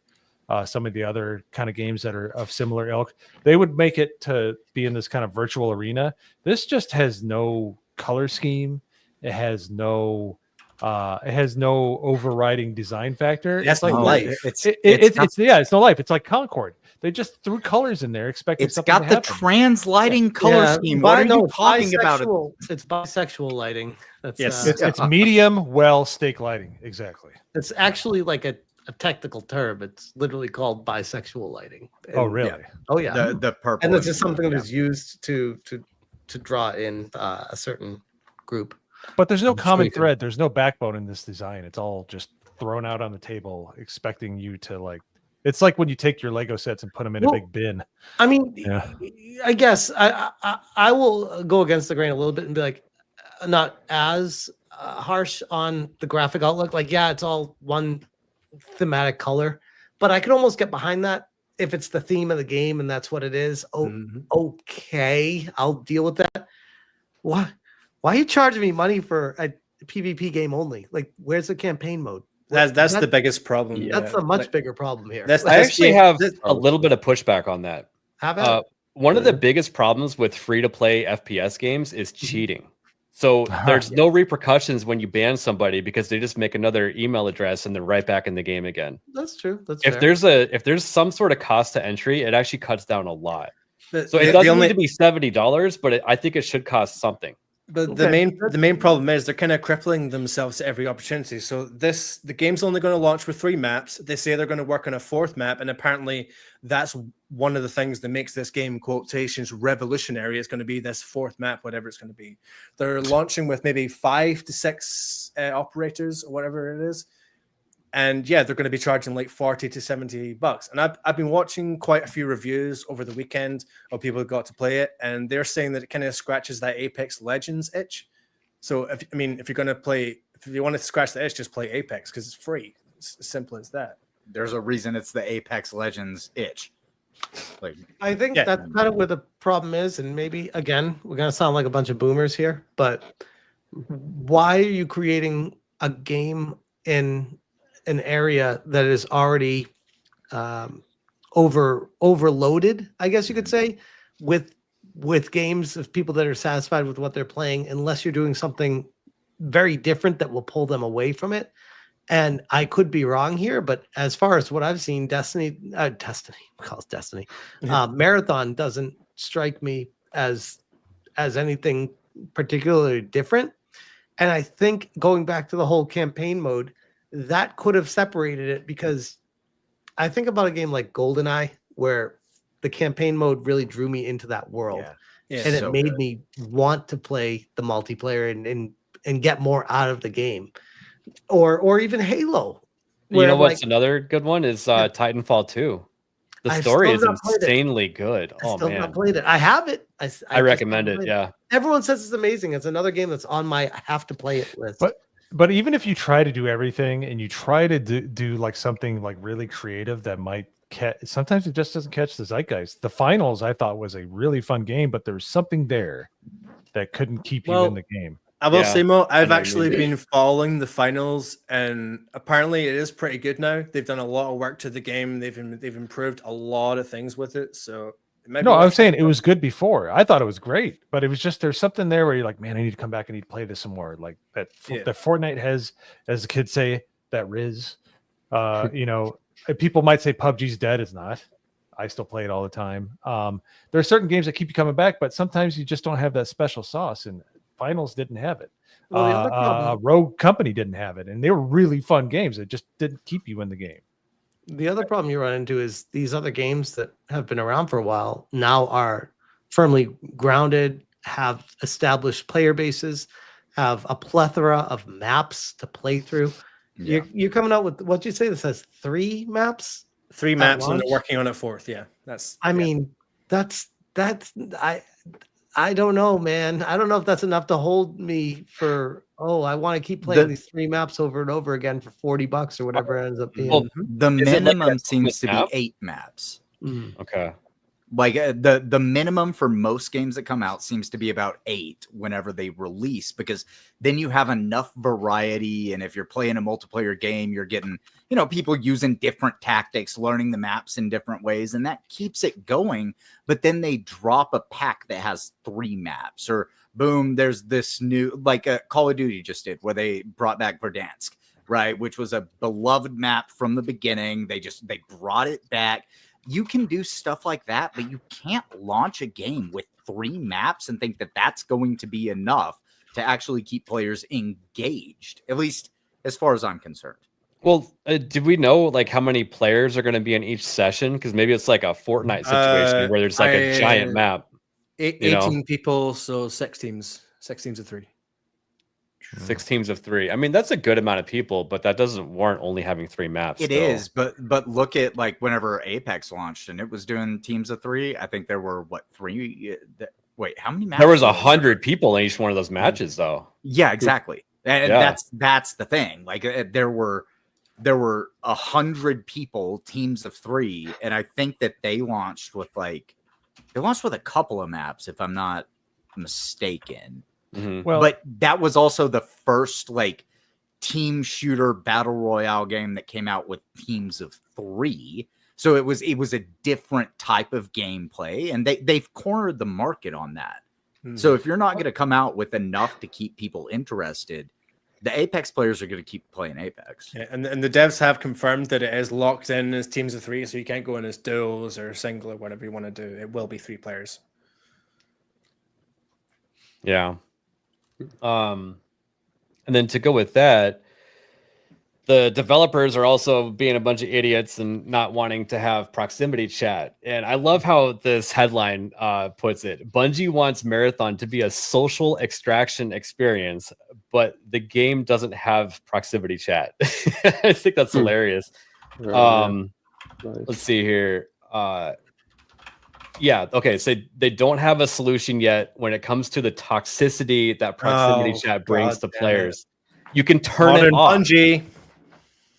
some of the other kind of games that are of similar ilk. They would make it to be in this kind of virtual arena. This just has no color scheme. It has no overriding design factor. That's like life. It's no life. It's like Concord. They just threw colors in there, expecting It's something got to the happen. trans lighting color scheme. What are you talking about? It's bisexual lighting. That's It's medium well stake lighting. Exactly. It's actually like a technical term. It's literally called bisexual lighting. Oh, really? Yeah. Oh, yeah. The purple. And this is something that is used to draw in a certain group. But there's no common thread. There's no backbone in this design. It's all just thrown out on the table, expecting you to like. It's like when you take your Lego sets and put them in a big bin. I mean, I guess I will go against the grain a little bit and be like, not as harsh on the graphic outlook. Like, yeah, it's all one thematic color, but I could almost get behind that if it's the theme of the game and that's what it is. Okay, I'll deal with that. Why are you charging me money for a PvP game only? Like, where's the campaign mode? That's the biggest problem. That's a much bigger problem here. I actually have a little bit of pushback on that. One of the biggest problems with free-to-play FPS games is cheating. So there's no repercussions when you ban somebody because they just make another email address and they're right back in the game again. That's true. That's if fair. there's some sort of cost to entry, it actually cuts down a lot. So it doesn't need to be $70, but I think it should cost something. But the main problem is they're kind of crippling themselves to every opportunity. So the game's only going to launch with 3 maps. They say they're going to work on a 4th map, and apparently that's one of the things that makes this game, quotations, revolutionary. It's going to be this 4th map, whatever it's going to be. They're launching with maybe 5 to 6 operators or whatever it is. And yeah, they're going to be charging like $40 to $70. And I've been watching quite a few reviews over the weekend of people who got to play it, and they're saying that it kind of scratches that Apex Legends itch. So if you're going to play, if you want to scratch the itch, just play Apex because it's free. It's as simple as that. There's a reason it's the Apex Legends itch. Like, I think that's kind of where the problem is, and maybe again we're gonna sound like a bunch of boomers here, but why are you creating a game in an area that is already overloaded, I guess you could say, with games of people that are satisfied with what they're playing, unless you're doing something very different that will pull them away from it? And I could be wrong here, but as far as what I've seen, Destiny, Marathon doesn't strike me as anything particularly different. And I think going back to the whole campaign mode, that could have separated it, because I think about a game like GoldenEye where the campaign mode really drew me into that world. And it made me want to play the multiplayer and get more out of the game. Or even Halo. You know what's another good one is Titanfall 2. The story is insanely good. I still not played it. I have it. I recommend it. Yeah. Everyone says it's amazing. It's another game that's on my have to play it list. But even if you try to do everything and you try to do like something like really creative that might catch, sometimes it just doesn't catch the zeitgeist. The Finals I thought was a really fun game, but there was something there that couldn't keep you in the game. I will Yeah, say, Mo, I I've know what you actually mean. been following the finals, and apparently it is pretty good now. They've done a lot of work to the game. They've improved a lot of things with it. So it might be No, I worth was saying checking it out. was good before. I thought it was great, but it was just there's something there where you're like, man, I need to come back. I need to play this some more. Like that Yeah. that Fortnite has, as the kids say, that Riz. People might say PUBG's dead. It's not. I still play it all the time. There are certain games that keep you coming back, but sometimes you just don't have that special sauce. And Finals didn't have it. Well, the other problem, Rogue Company didn't have it, and they were really fun games. It just didn't keep you in the game. the other problem you run into is these other games that have been around for a while now are firmly grounded, have established player bases, have a plethora of maps to play through. You're coming out with, what'd you say? This has 3 maps? 3 at maps, and launch? they're working on a 4th. Yeah, that's. I mean, that's I don't know, man. I don't know if that's enough to hold me for, I want to keep playing these 3 maps over and over again for $40 or whatever it ends up being. Well, The is it like minimum a seems to be map? 8 maps. Okay. Like the minimum for most games that come out seems to be about 8 whenever they release, because then you have enough variety. And if you're playing a multiplayer game, you're getting, people using different tactics, learning the maps in different ways, and that keeps it going. But then they drop a pack that has 3 maps, or boom, there's this new, like Call of Duty just did, where they brought back Verdansk, right? Which was a beloved map from the beginning. They brought it back. You can do stuff like that, but you can't launch a game with 3 maps and think that that's going to be enough to actually keep players engaged, at least as far as I'm concerned. Well, did we know like how many players are going to be in each session? Because maybe it's like a Fortnite situation where there's like a giant map. 18 people, so 6 teams. 6 teams of 3. 6 teams of 3. I mean, that's a good amount of people, but that doesn't warrant only having 3 maps. It is, but look at like whenever Apex launched and it was doing teams of 3. I think there were 3. Wait, how many maps? There was 100 people in each one of those matches, though. Yeah, exactly. And Yeah. that's the thing. Like there were 100 people, teams of 3, and I think that they launched with a couple of maps, if I'm not mistaken. Well, But that was also the first like team shooter battle royale game that came out with teams of 3. So it was a different type of gameplay, and they've cornered the market on that. So if you're not going to come out with enough to keep people interested, the Apex players are going to keep playing Apex. Yeah, and the devs have confirmed that it is locked in as teams of 3, so you can't go in as duels or single or whatever you want to do. It will be 3 players. Yeah. And then to go with that, the developers are also being a bunch of idiots and not wanting to have proximity chat. And I love how this headline puts it. Bungie wants Marathon to be a social extraction experience, but the game doesn't have proximity chat. I think that's hilarious. Right, Let's see here. Yeah, okay, so they don't have a solution yet when it comes to the toxicity that proximity chat brings to players. You can turn it off. Bungie.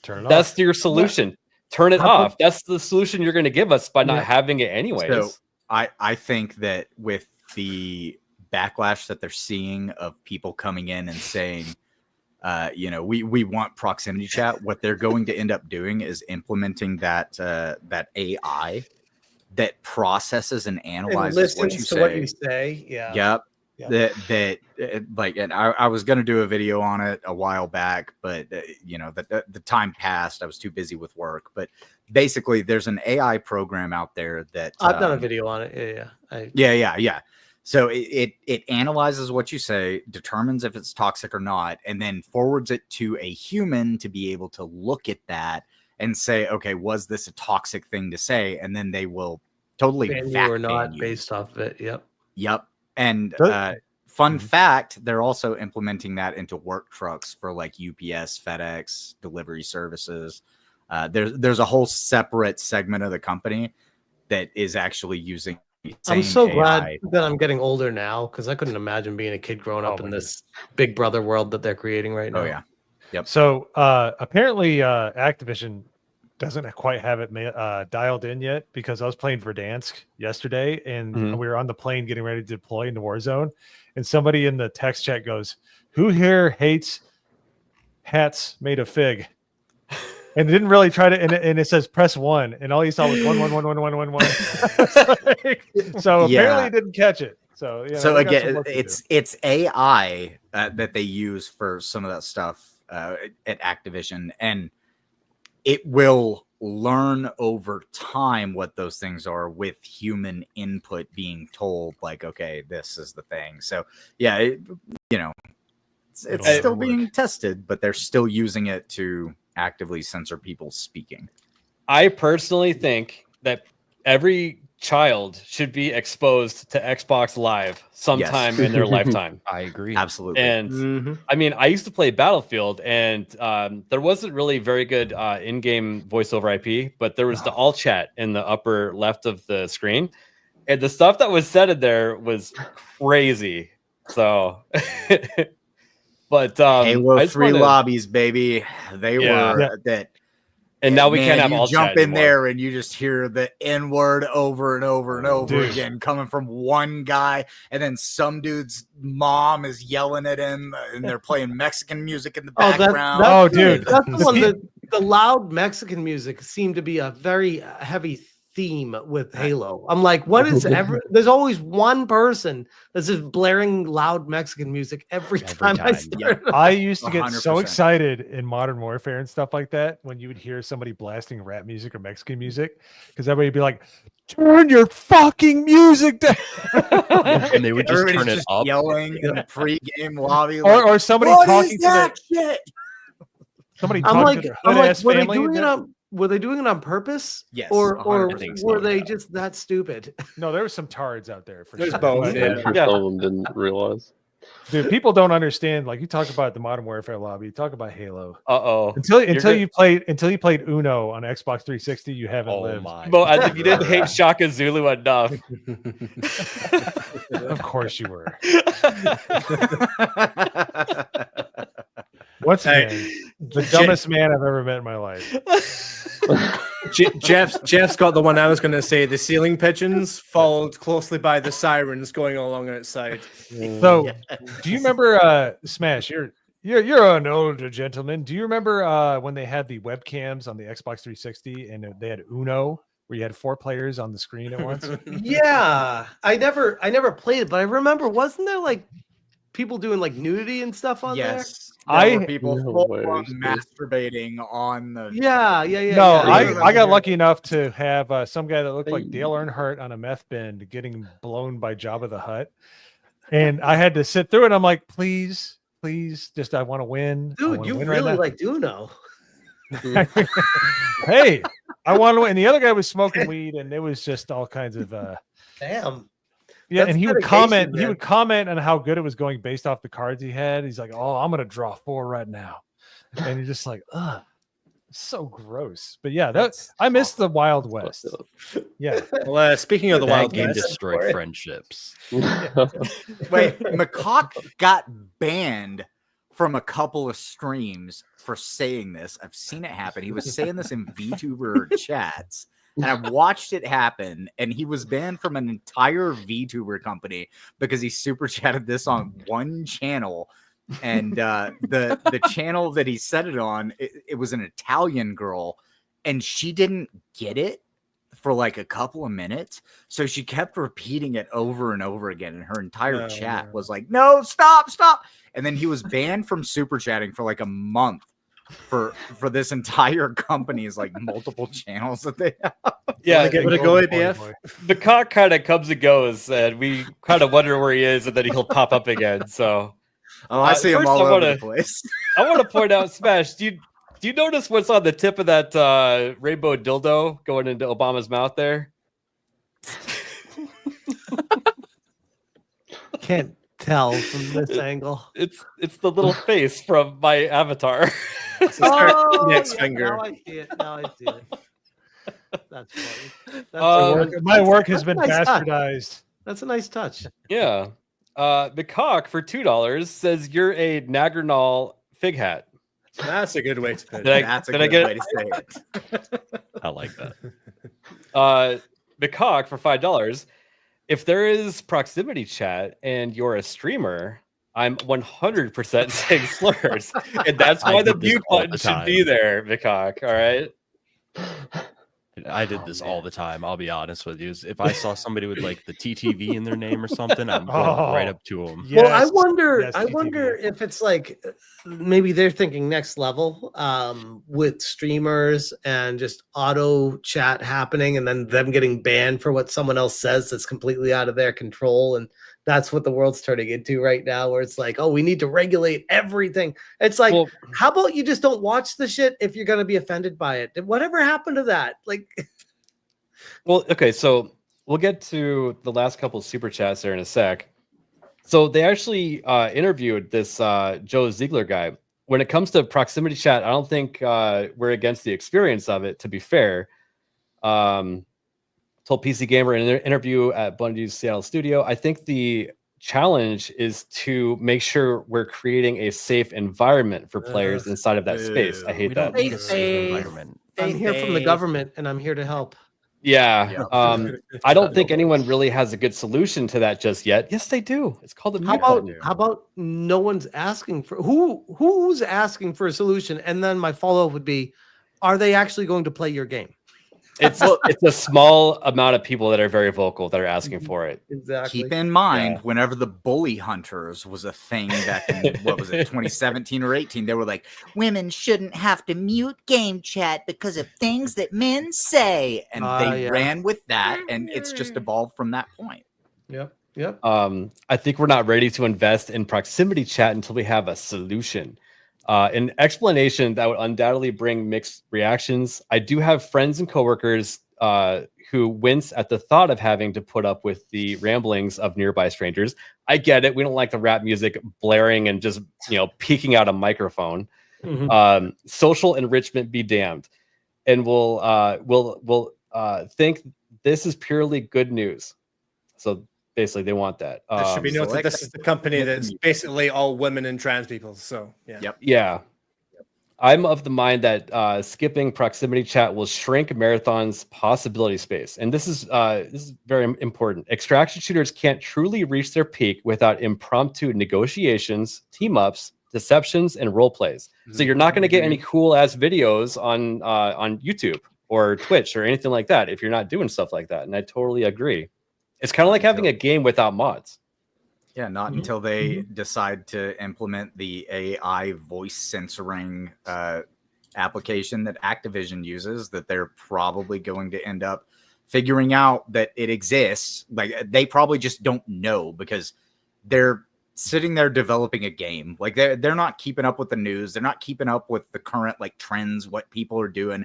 Turn it That's off. your solution. Turn it off. That's the solution you're going to give us by not having it anyways. So I think that with the backlash that they're seeing of people coming in and saying, we want proximity chat, what they're going to end up doing is implementing that AI that processes and analyzes what you say. What you say. Yeah. Yep. And I was going to do a video on it a while back, but the time passed. I was too busy with work. But basically, there's an AI program out there that I've done a video on it. Yeah. So it analyzes what you say, determines if it's toxic or not, and then forwards it to a human to be able to look at that and say, okay, was this a toxic thing to say? And then they will totally ban you fact or ban not you. based off of it. Yep. And fun fact, they're also implementing that into work trucks for like UPS, FedEx, delivery services. There's a whole separate segment of the company that is actually using I'm so AI. glad that I'm getting older now, because I couldn't imagine being a kid growing up in this Big Brother world that they're creating right now. Oh yeah. Yep. So apparently Activision doesn't quite have it dialed in yet, because I was playing Verdansk yesterday and we were on the plane getting ready to deploy into Warzone, and somebody in the text chat goes, Who here hates hats made of fig? And didn't really try to, and it says press 1, and all you saw was 1, 1, 1, 1, 1, 1, 1. So apparently he didn't catch it. So So again, it's AI that they use for some of that stuff at Activision, and it will learn over time what those things are with human input being told, like, okay, this is the thing. So yeah, it's still being tested, but they're still using it to actively censor people speaking. I personally think that every child should be exposed to Xbox Live sometime in their lifetime. I agree. Absolutely. And I mean, I used to play Battlefield, and there wasn't really very good in-game voice over IP, but there was the all chat in the upper left of the screen, and the stuff that was said in there was crazy. So, but Halo 3 lobbies, baby, they were that. And now we can't have you all jump chat in anymore. there and you just hear the N word over and over and over again coming from one guy, and then some dude's mom is yelling at him, and they're playing Mexican music in the background. That's the one. The loud Mexican music seemed to be a very heavy theme with Halo. I'm like, what is there's always one person that's just blaring loud Mexican music every time I start. I used to get so 100%. excited in Modern Warfare and stuff like that when you would hear somebody blasting rap music or Mexican music, because everybody would be like, turn your fucking music down. And they would just Everybody's turn it just up. yelling in the pre-game lobby, or somebody what talking is to that shit? somebody I'm talking like, to their hood-ass were they family. doing it on? Were they doing it on purpose? Yes, Or 100% were they just that stupid? No, there were some tards out there for There's sure. both, But- I'm sure some of them didn't realize. Dude, people don't understand. Like, you talk about the Modern Warfare lobby, you talk about Halo. Uh-oh. Until you played Uno on Xbox 360, you haven't lived. Well, I think you didn't hate Shaka Zulu enough. Of course you were. What's the dumbest man I've ever met in my life? Jeff's got the one I was going to say. The ceiling pigeons, followed closely by the sirens going along outside. So, do you remember Smash? You're an older gentleman. Do you remember when they had the webcams on the Xbox 360 and they had Uno, where you had 4 players on the screen at once? Yeah, I never played it, but I remember, wasn't there like people doing like nudity and stuff on there? There were people masturbating on the. Yeah. No, I got lucky enough to have some guy that looked like Dale Earnhardt on a meth bin getting blown by Jabba the Hutt, and I had to sit through it. I'm like, please, just I want to win, Dude. You really like Uno. Hey, I want to win. And the other guy was smoking weed, and it was just all kinds of. Damn. Yeah, That's and he would dedication, comment. man. He would comment on how good it was going based off the cards he had. He's like, "Oh, I'm gonna draw 4 right now," and you're just like, "Ugh, so gross." But yeah, I miss the Wild West. Yeah. Well, speaking of the That Wild game West, destroyed friendships. Wait, McCock got banned from a couple of streams for saying this. I've seen it happen. He was saying this in VTuber chats. And I've watched it happen, and he was banned from an entire VTuber company because he super chatted this on one channel, and the channel that he said it on, it was an Italian girl, and she didn't get it for like a couple of minutes, so she kept repeating it over and over again, and her entire chat was like, "No, stop!" And then he was banned from super chatting for like a month. For this entire company's like multiple channels that they have. Yeah, give it a go, ABF. The cock kind of comes and goes, and we kind of wonder where he is, and then he'll pop up again. So, I see him first all over the place. I want to point out, Smash. Do you notice what's on the tip of that rainbow dildo going into Obama's mouth there? Can't tell from this angle. It's the little face from my avatar. Oh, Index yeah, finger. Now I see it. That's funny. That's my work has that's a been nice touch. bastardized. That's a nice touch. Yeah. McCock for $2 says you're a Nagrinol fig hat. That's a good way to put it. That's a good way to say it. I like that. McCock for $5. If there is proximity chat and you're a streamer, I'm 100% saying slurs, and that's I why the did this mute all the button should be time. there, Mikok. All right. I did this all the time. I'll be honest with you. If I saw somebody with like the TTV in their name or something, I'm going right up to them. Well, I wonder if it's like maybe they're thinking next level with streamers and just auto chat happening and then them getting banned for what someone else says that's completely out of their control. And that's what the world's turning into right now, where it's like, oh, we need to regulate everything. It's like, how about you just don't watch the shit if you're going to be offended by it? Whatever happened to that? Like, well, okay, so we'll get to the last couple of super chats there in a sec. So they actually interviewed this Joe Ziegler guy. When it comes to proximity chat, I don't think we're against the experience of it, to be fair. Told PC Gamer in an interview at Bungie's Seattle studio, I think the challenge is to make sure we're creating a safe environment for players inside of that space. I hate that. I'm here from the government and I'm here to help. Yeah. I don't think anyone really has a good solution to that just yet. Yes, they do. It's called a mute button. How about no one's asking for who's asking for a solution? And then my follow-up would be, are they actually going to play your game? It's a small amount of people that are very vocal that are asking for it. Exactly. Keep in mind, whenever the bully hunters was a thing back in, what was it, 2017 or 18, they were like, women shouldn't have to mute game chat because of things that men say. And they ran with that, and it's just evolved from that point. Yep. Yep. I think we're not ready to invest in proximity chat until we have a solution. An explanation that would undoubtedly bring mixed reactions. I do have friends and coworkers who wince at the thought of having to put up with the ramblings of nearby strangers. I get it. We don't like the rap music blaring and just peeking out a microphone. Mm-hmm. Social enrichment be damned, and we'll think this is purely good news. So basically, they want that. It should be noted this is the company that's basically all women and trans people. So yeah. Yeah. I'm of the mind that skipping proximity chat will shrink Marathon's possibility space. And this is very important. Extraction shooters can't truly reach their peak without impromptu negotiations, team-ups, deceptions, and role plays. So you're not going to get any cool-ass videos on YouTube or Twitch or anything like that if you're not doing stuff like that. And I totally agree. It's kind of like having a game without mods. Yeah, not until they decide to implement the AI voice censoring application that Activision uses, that they're probably going to end up figuring out that it exists. Like, they probably just don't know because they're sitting there developing a game. Like, they're not keeping up with the news. They're not keeping up with the current trends, what people are doing.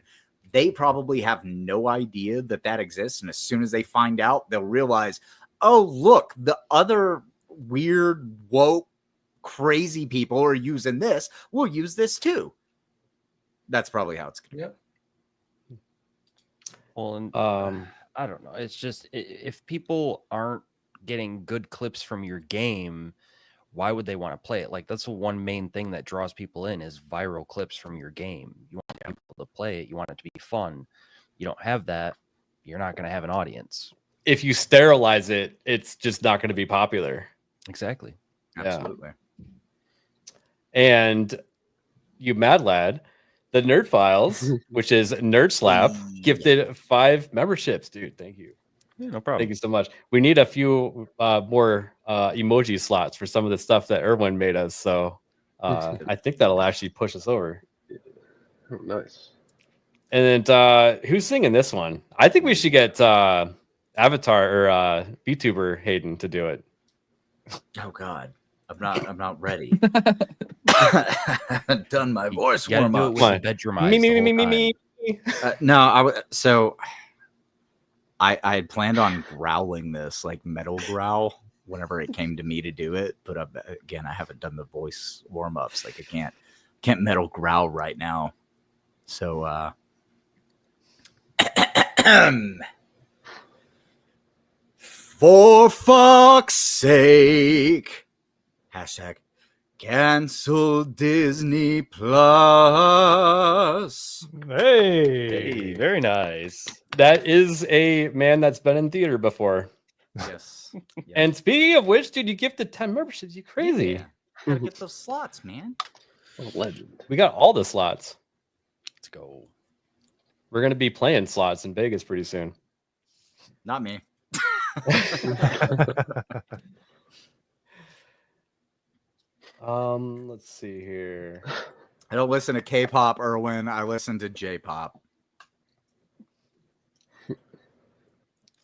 They probably have no idea that that exists. And as soon as they find out, they'll realize, oh, look, the other weird, woke, crazy people are using this. We'll use this too. That's probably how it's going to go. Well, and I don't know. It's just, if people aren't getting good clips from your game, why would they want to play it? Like, that's the one main thing that draws people in is viral clips from your game. You want people to play it. You want it to be fun. You don't have that, you're not going to have an audience. If you sterilize it, it's just not going to be popular. Exactly. Absolutely. And you mad lad, the Nerd Files, which is Nerd Slap, gifted 5 memberships, dude. Thank you. Yeah, no problem. Thank you so much. We need a few more emoji slots for some of the stuff that Erwin made us. So I think that'll actually push us over. Oh, nice. And then who's singing this one? I think we should get Avatar or VTuber Hayden to do it. Oh God, I'm not ready. I haven't done my voice warm up. Me. No, I had planned on growling this like metal growl whenever it came to me to do it, but again, I haven't done the voice warm ups. Like, I can't metal growl right now. So for fuck's sake, hashtag cancel Disney Plus. Hey, very nice. That is a man that's been in theater before. Yes. And speaking of which, dude, you gifted 10 memberships. You crazy. Gotta get those slots, man. Legend. We got all the slots. Let's go. We're gonna be playing slots in Vegas pretty soon. Not me. Let's see here. I don't listen to K-pop, Erwin. I listen to J-pop.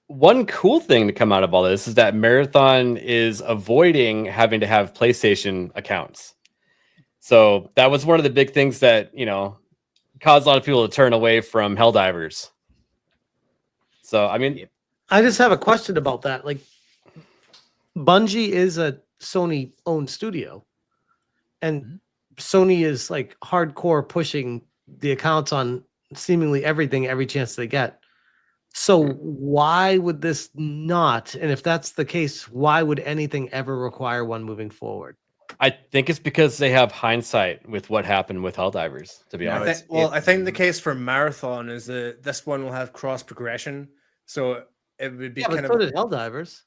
One cool thing to come out of all this is that Marathon is avoiding having to have PlayStation accounts. So that was one of the big things that, caused a lot of people to turn away from Helldivers. So, I mean, I just have a question about that. Like, Bungie is a Sony-owned studio, and Sony is like hardcore pushing the accounts on seemingly everything every chance they get. So why would this not? And if that's the case, why would anything ever require one moving forward? I think it's because they have hindsight with what happened with Helldivers, to be honest. I think the case for Marathon is that this one will have cross progression, so it would be but so did Helldivers.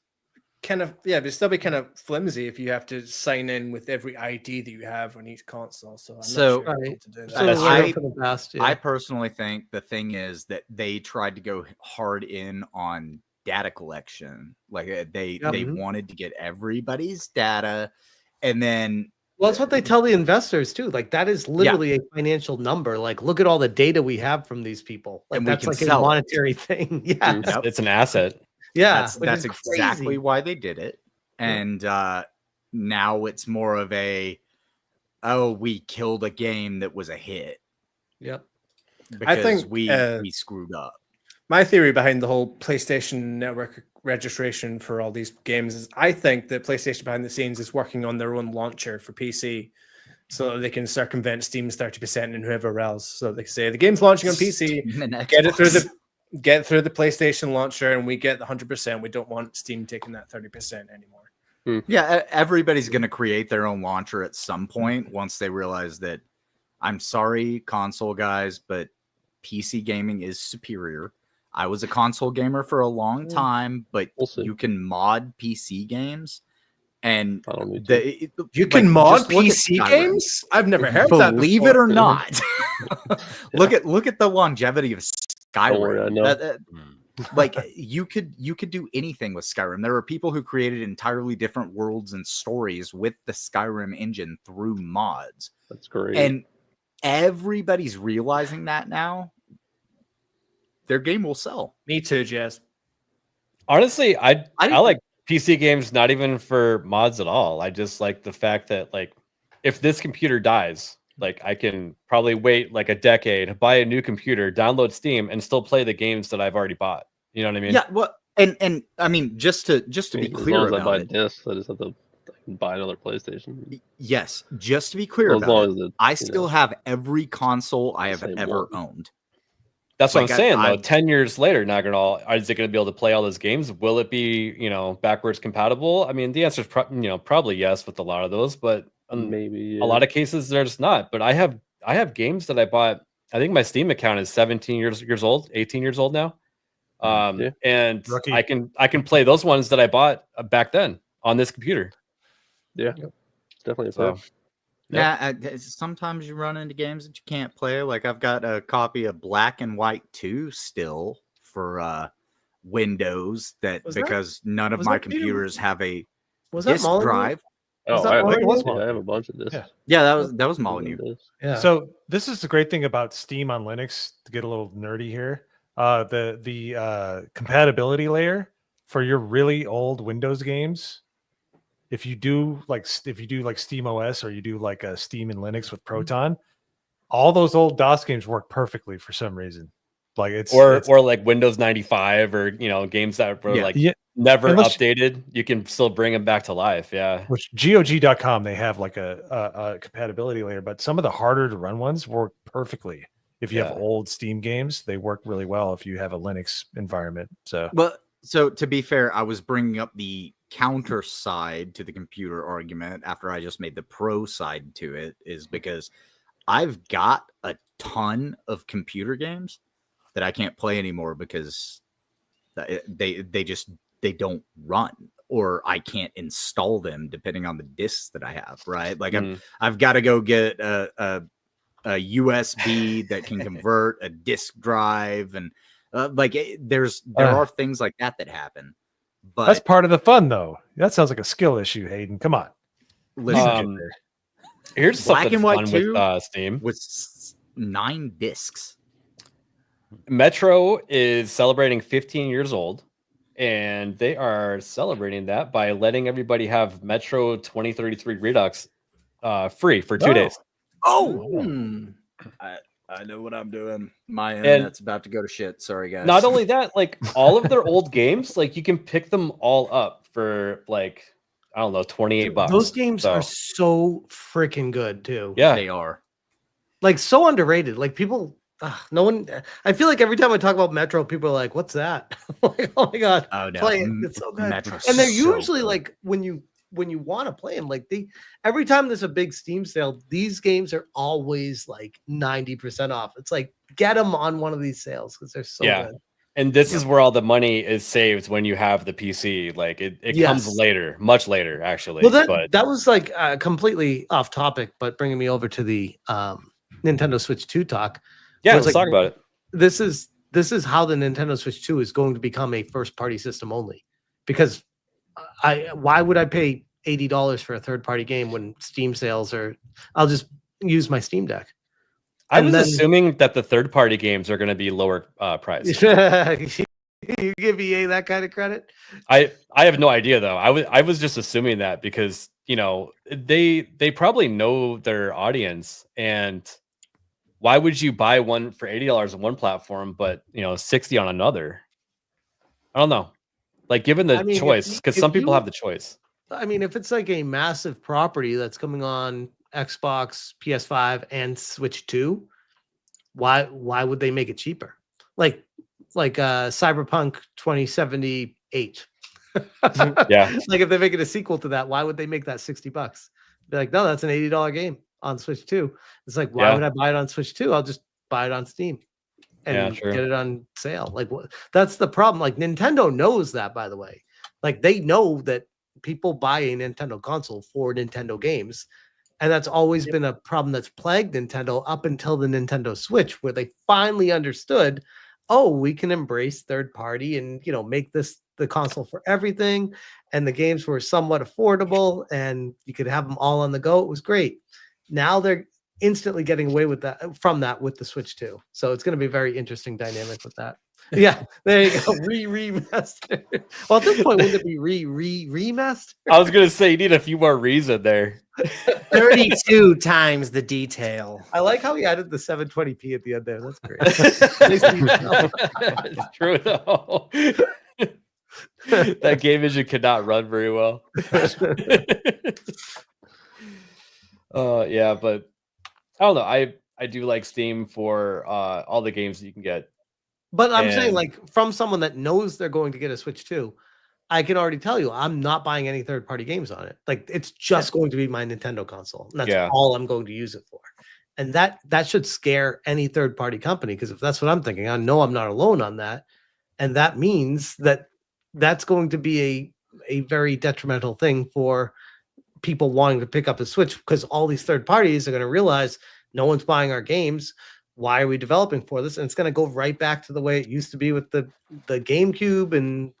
But it'd still be kind of flimsy if you have to sign in with every ID that you have on each console. So I'm So, not sure to do that. I personally think the thing is that they tried to go hard in on data collection. Like they wanted to get everybody's data, and then well, that's what they tell the investors too. Like that is literally a financial number. Like look at all the data we have from these people. Like And we that's can like a sell it. monetary thing. Yeah, It's an asset. yeah, that's exactly why they did it. And now it's more of a, we killed a game that was a hit. Yep. Because I think we screwed up. My theory behind the whole PlayStation Network registration for all these games is I think that PlayStation behind the scenes is working on their own launcher for PC so that they can circumvent Steam's 30% and whoever else. So they say the game's launching on PC, get it through the PlayStation launcher, and we get the 100%. We don't want Steam taking that 30% anymore. Yeah, everybody's going to create their own launcher at some point once they realize that, I'm sorry, console guys, but PC gaming is superior. I was a console gamer for a long time, but you can mod PC games. And you can mod PC games? I've never heard that. Believe it or not. look at the longevity of Skyrim. Like you could do anything with Skyrim. There are people who created entirely different worlds and stories with the Skyrim engine through mods. That's great. And everybody's realizing that now. Their game will sell. Me too, Jess. Honestly, I like PC games not even for mods at all. I just like the fact that like if this computer dies, like I can probably wait like a decade, buy a new computer, download Steam, and still play the games that I've already bought. You know what I mean? Yeah. Well, and I mean just to be clear as long as I buy about it. discs, I just have to buy another PlayStation. Yes, just to be clear As about long it, as it, I still have every console I have ever owned. That's what Like, I'm saying, though. I- 10 years later, not gonna all is it going to be able to play all those games? Will it be, backwards compatible? I mean, the answer is probably yes with a lot of those, but maybe a lot of cases there's not. But I have games that I bought. I think my Steam account is 17 years old, 18 years old now. And Rookie. I can play those ones that I bought back then on this computer. Yeah, definitely a So, push. Yeah, sometimes you run into games that you can't play. Like I've got a copy of Black and White 2 still for Windows because none of my computers have a disk drive. I have a bunch of discs. Yeah, that was Molyneux. Yeah. So this is the great thing about Steam on Linux. To get a little nerdy here, the compatibility layer for your really old Windows games. If you do like Steam OS or you do like a Steam and Linux with Proton, all those old DOS games work perfectly for some reason. Like it's like Windows 95 or games that were never Unless updated. You can still bring them back to life. Yeah. Which GOG.com they have like a compatibility layer, but some of the harder to run ones work perfectly. If you have old Steam games, they work really well if you have a Linux environment. So to be fair, I was bringing up the counter side to the computer argument after I just made the pro side to it, is because I've got a ton of computer games that I can't play anymore because they don't run, or I can't install them depending on the discs that I have, right? Like I've got to go get a USB that can convert a disk drive, and there are things like that happen. But that's part of the fun, though. That sounds like a skill issue, Hayden. Come on. Here's Black something and White fun 2 with Steam. with 9 discs. Metro is celebrating 15 years old, and they are celebrating that by letting everybody have Metro 2033 Redux free for 2 days. I know what I'm doing. My internet's about to go to shit. Sorry, guys. Not only that, like all of their old games, like you can pick them all up for like, I don't know, $28. Those games are so freaking good too. Yeah, they are. Like so underrated. Like people, no one. I feel like every time I talk about Metro, people are like, "What's that?" Like, oh my god, play it. It's so good. Metro's and they're so usually good. like when you want to play them, like every time there's a big Steam sale, these games are always like 90% off. It's like get them on one of these sales because they're so good. And this is where all the money is saved when you have the PC. Like it comes later, much later, actually. Well, that was like completely off topic, but bringing me over to the Nintendo Switch 2 talk. Yeah, let's let's talk about it. This is how the Nintendo Switch 2 is going to become a first party system only, because why would I pay $80 for a third party game when Steam sales are? I'll just use my Steam Deck. I was assuming that the third party games are going to be lower price. You give EA that kind of credit? I have no idea though. I was just assuming that because they probably know their audience, and why would you buy one for $80 on one platform but $60 on another? I don't know. Like given the choice, because some people have the choice. I mean, if it's like a massive property that's coming on Xbox, PS5, and Switch 2, why would they make it cheaper? Like Cyberpunk 2078. Yeah. Like if they're making a sequel to that, why would they make that $60? Be like, no, that's an $80 game on Switch 2. It's like, why would I buy it on Switch 2? I'll just buy it on Steam and get it on sale. Like that's the problem. Like Nintendo knows that, by the way. Like they know that people buy a Nintendo console for Nintendo games. And that's always been a problem that's plagued Nintendo up until the Nintendo Switch, where they finally understood, we can embrace third party and, make this the console for everything. And the games were somewhat affordable and you could have them all on the go. It was great. Now they're instantly getting away with that with the Switch 2. So it's going to be a very interesting dynamic with that. Yeah, there you go. Remaster. Well, at this point, wouldn't it be remaster? I was gonna say you need a few more re's in there. 32 times the detail. I like how he added the 720p at the end there. That's great. It's true though. That game engine could not run very well. Yeah, but I don't know. I do like Steam for all the games that you can get. But I'm saying, like, from someone that knows they're going to get a Switch 2, I can already tell you I'm not buying any third-party games on it. Like, it's just going to be my Nintendo console. And that's all I'm going to use it for. And that should scare any third-party company, because if that's what I'm thinking, I know I'm not alone on that. And that means that that's going to be a very detrimental thing for people wanting to pick up a Switch, because all these third parties are going to realize no one's buying our games. Why are we developing for this? And it's going to go right back to the way it used to be with the GameCube and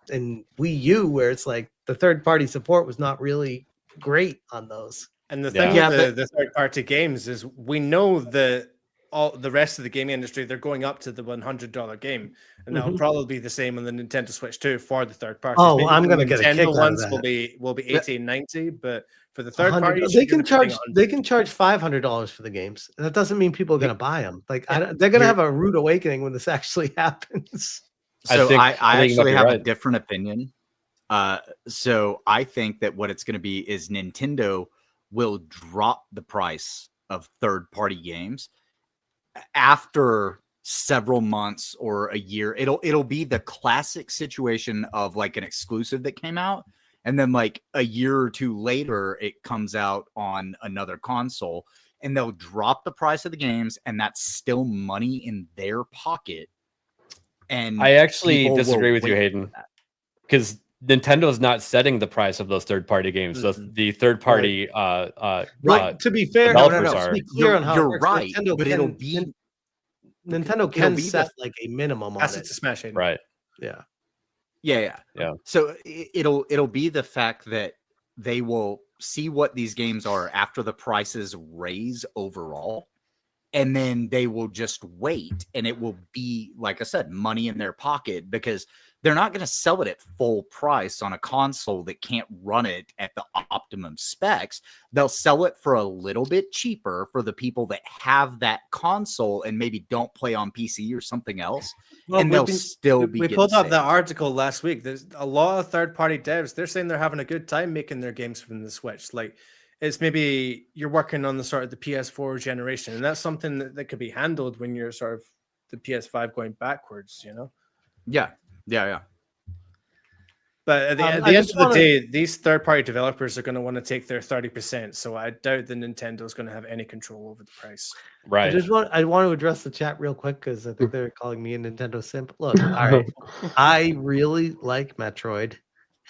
Wii U, where it's like the third party support was not really great on those. And the thing with the third party games is we know that all the rest of the gaming industry, they're going up to the $100 game, and that'll probably be the same on the Nintendo Switch 2 for the third party. Oh, I'm going to get a kick out ones of that. will be $18.90, but for the third party, they can charge $500 for the games. That doesn't mean people are going to buy them. Like they're going to have a rude awakening when this actually happens. So I actually have a different opinion. So I think that what it's going to be is Nintendo will drop the price of third-party games after several months or a year. It'll be the classic situation of like an exclusive that came out, and then like a year or two later it comes out on another console, and they'll drop the price of the games, and that's still money in their pocket. And I actually disagree with you, Hayden, because Nintendo is not setting the price of those third-party games. So the third-party Right. To be fair, developers to are. be clear on how you're it works, right, Nintendo but can, it'll be Nintendo can set like a minimum on That's it. to Smash it. Right. Yeah. Yeah. So it'll be the fact that they will see what these games are after the prices raise overall, and then they will just wait, and it will be, like I said, money in their pocket, because they're not going to sell it at full price on a console that can't run it at the optimum specs. They'll sell it for a little bit cheaper for the people that have that console and maybe don't play on PC or something else. Well, and they'll still be We getting pulled up sales. that article last week. There's a lot of third-party devs. They're saying they're having a good time making their games from the Switch. Like, it's maybe you're working on the sort of the PS4 generation, and that's something that could be handled when you're sort of the PS5 going backwards, you know? Yeah. But at the end of the day, these third-party developers are going to want to take their 30%. So I doubt that Nintendo is going to have any control over the price. Right. I want to address the chat real quick because I think they're calling me a Nintendo simp. Look, all right, I really like Metroid,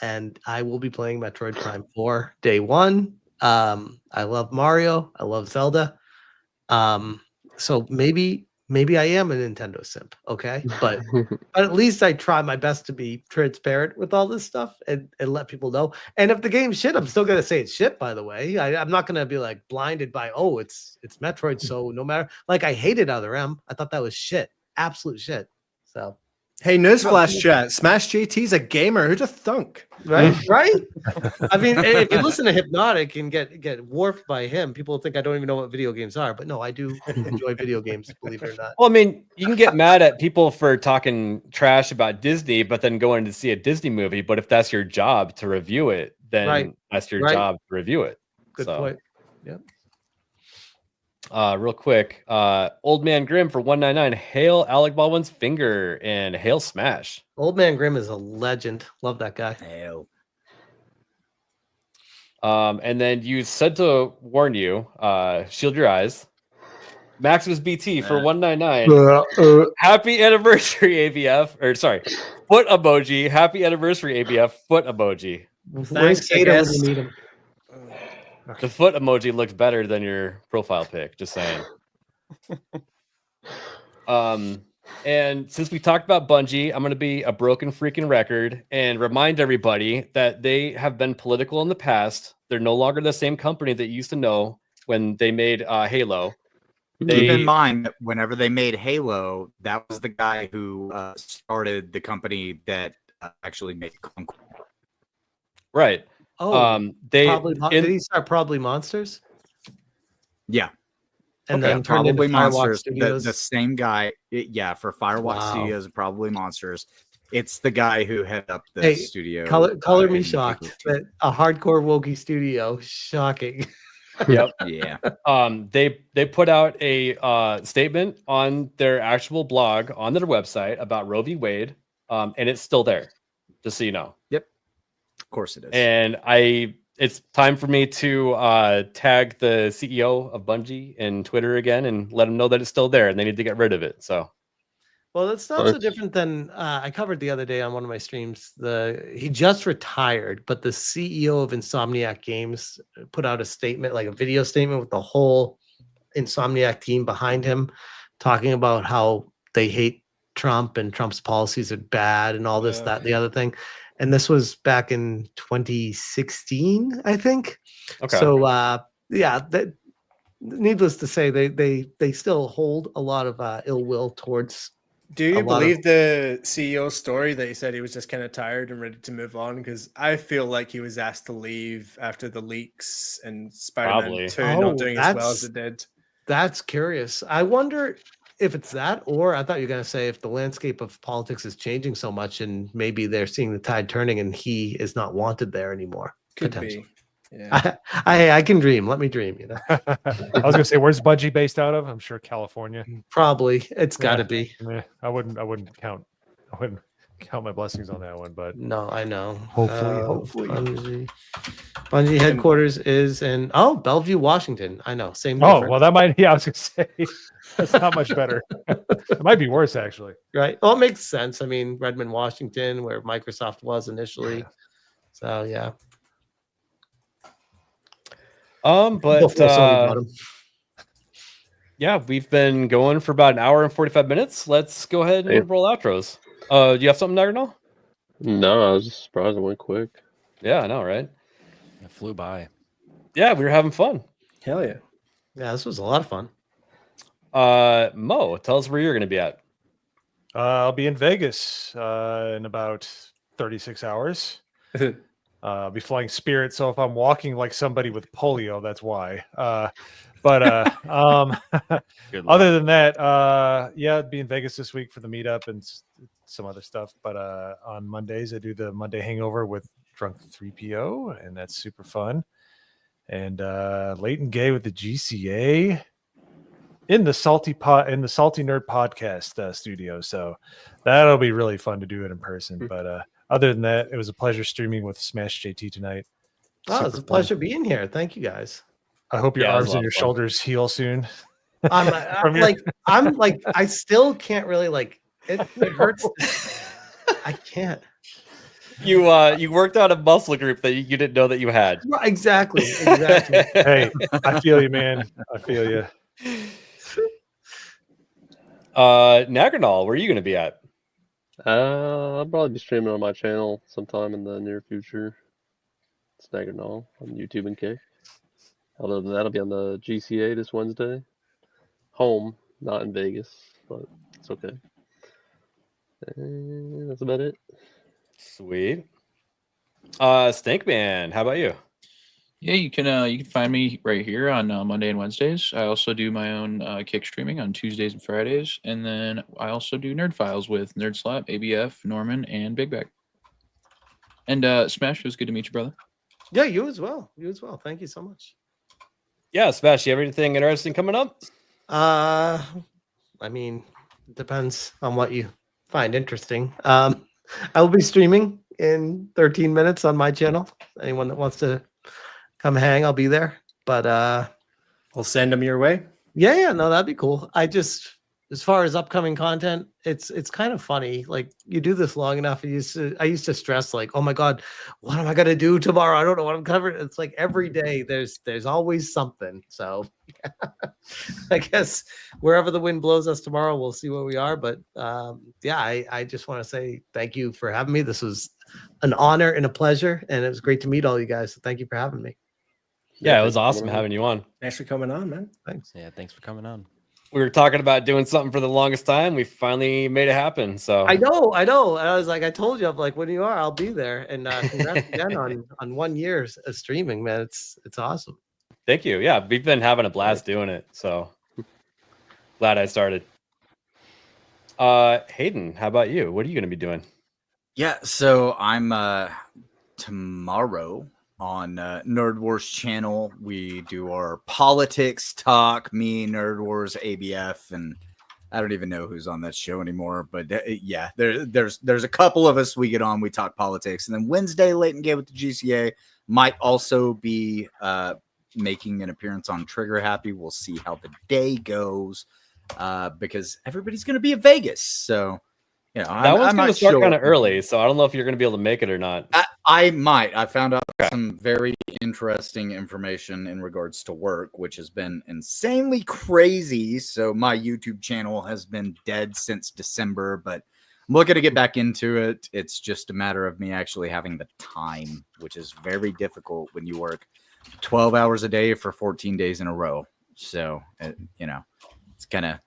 and I will be playing Metroid Prime 4 day one. I love Mario. I love Zelda. So maybe I am a Nintendo simp, okay? But at least I try my best to be transparent with all this stuff and let people know. And if the game's shit, I'm still gonna say it's shit, by the way. I'm not gonna be like blinded by, oh, it's Metroid, so no matter, like, I hated Other M. I thought that was shit. Absolute shit. So hey, newsflash chat, Smash JT's a gamer. Who'd have thunk? Right? I mean, if you listen to Hypnotic and get warped by him, people think I don't even know what video games are. But no, I do enjoy video games, believe it or not. Well, I mean, you can get mad at people for talking trash about Disney, but then going to see a Disney movie. But if that's your job to review it, then that's your job to review it. Good point. Yep. Real quick, Old Man Grimm for 199. Hail Alec Baldwin's finger and hail Smash. Old Man Grimm is a legend. Love that guy. Hail. And then you said to warn you, shield your eyes. Maximus BT for 199. Happy anniversary, ABF. Or sorry, foot emoji. Happy anniversary, ABF. Foot emoji. Thanks, I guess. The foot emoji looks better than your profile pic. Just saying. And since we talked about Bungie, I'm going to be a broken freaking record and remind everybody that they have been political in the past. They're no longer the same company that you used to know when they made Halo. Keep in mind that whenever they made Halo, that was the guy who started the company that actually made Conquer. Right. Oh, did he start Probably Monsters? Yeah. And then turned into Probably Firewalk Monsters. Studios? The same guy. For Firewalk Studios, Probably Monsters. It's the guy who headed up the studio. Color me shocked that a hardcore Wokey studio. Shocking. Yep. Yeah. They put out a statement on their actual blog on their website about Roe v. Wade, and it's still there, just so you know. Yep. Of course it is. And it's time for me to tag the CEO of Bungie in Twitter again and let them know that it's still there and they need to get rid of it. So, well, it's not so different than I covered the other day on one of my streams. He just retired, but the CEO of Insomniac Games put out a statement, like a video statement with the whole Insomniac team behind him, talking about how they hate Trump and Trump's policies are bad and all this, that, and the other thing. And this was back in 2016, I think. Okay. So, needless to say, they still hold a lot of ill will towards. Do you believe the CEO's story that he said he was just kind of tired and ready to move on? Because I feel like he was asked to leave after the leaks and Spider-Man 2 not doing as well as it did. That's curious. I wonder if it's that, or I thought you were going to say if the landscape of politics is changing so much and maybe they're seeing the tide turning and he is not wanted there anymore. Could be. Yeah. I can dream. Let me dream. You know. I was gonna say, where's Bungie based out of? I'm sure California. Probably. It's got to be. I wouldn't count my blessings on that one, but no, I know. Hopefully. Bungie. Bungie headquarters is in Bellevue, Washington. I know, same. Oh, difference. well, that might. Yeah, I was gonna say that's not much better. It might be worse actually. Right. Well, it makes sense. I mean, Redmond, Washington, where Microsoft was initially. So yeah. But Before Sony bought 'em. yeah, we've been going for about an hour and 45 minutes. Let's go ahead and roll outros. Do you have something, Nagarnal? No, I was just surprised it went quick. Yeah, I know, right? It flew by. Yeah, we were having fun. Hell yeah. Yeah, this was a lot of fun. Mo, tell us where you're going to be at. I'll be in Vegas in about 36 hours. I'll be flying Spirit, so if I'm walking like somebody with polio, that's why. Other than that, yeah, I'd be in Vegas this week for the meetup and some other stuff. But on Mondays, I do the Monday Hangover with Drunk 3PO, and that's super fun. And Late and Gay with the GCA in the Salty Nerd Podcast studio. So that'll be really fun to do it in person. But other than that, it was a pleasure streaming with Smash JT tonight. Oh, it's a pleasure being here. Thank you guys. I hope your arms and your shoulders heal soon. I'm like, I still can't really it hurts. I can't. You worked out a muscle group that you didn't know that you had. Right, exactly. Hey, I feel you, man. I feel you. Nagarnal, where are you going to be at? I'll probably be streaming on my channel sometime in the near future. It's Nagarnal on YouTube and Kick. Other than that, I'll be on the GCA this Wednesday. Home, not in Vegas, but it's okay. And that's about it. Sweet. Stinkman, how about you? Yeah, you can find me right here on Monday and Wednesdays. I also do my own Kick streaming on Tuesdays and Fridays, and then I also do Nerd Files with Nerd Slap, ABF, Norman, and Big Bag. And Smash, it was good to meet you, brother. Yeah, you as well. You as well. Thank you so much. Yeah, Smash, you have anything interesting coming up? I mean, it depends on what you find interesting. I will be streaming in 13 minutes on my channel. Anyone that wants to come hang, I'll be there. But we'll send them your way. Yeah, no, that'd be cool. As far as upcoming content, it's kind of funny. Like, you do this long enough, I used to stress like, oh my God, what am I gonna do tomorrow? I don't know what I'm covering. It's like every day there's always something. So I guess wherever the wind blows us tomorrow, we'll see where we are. But yeah, I just want to say thank you for having me. This was an honor and a pleasure, and it was great to meet all you guys. So thank you for having me. Yeah, it was awesome having you on. Thanks for coming on, man. Thanks. Yeah, thanks for coming on. We were talking about doing something for the longest time. We finally made it happen. So I know. And I was like, I told you, I'm like, when you are, I'll be there. And congrats again on 1 year of streaming, man. It's awesome. Thank you. Yeah, we've been having a blast doing it. So glad I started. Hayden, how about you? What are you going to be doing? Yeah, so I'm tomorrow on Nerd Wars channel. We do our politics talk, me, Nerd Wars, ABF, and I don't even know who's on that show anymore. But yeah, there's a couple of us. We get on, we talk politics, and then Wednesday, Late and Gay with the GCA might also be making an appearance on Trigger Happy. We'll see how the day goes because everybody's going to be in Vegas, so. You know, that one's going to start kind of early, so I don't know if you're going to be able to make it or not. I might. I found out some very interesting information in regards to work, which has been insanely crazy. So my YouTube channel has been dead since December, but I'm looking to get back into it. It's just a matter of me actually having the time, which is very difficult when you work 12 hours a day for 14 days in a row. So, you know, it's kind of,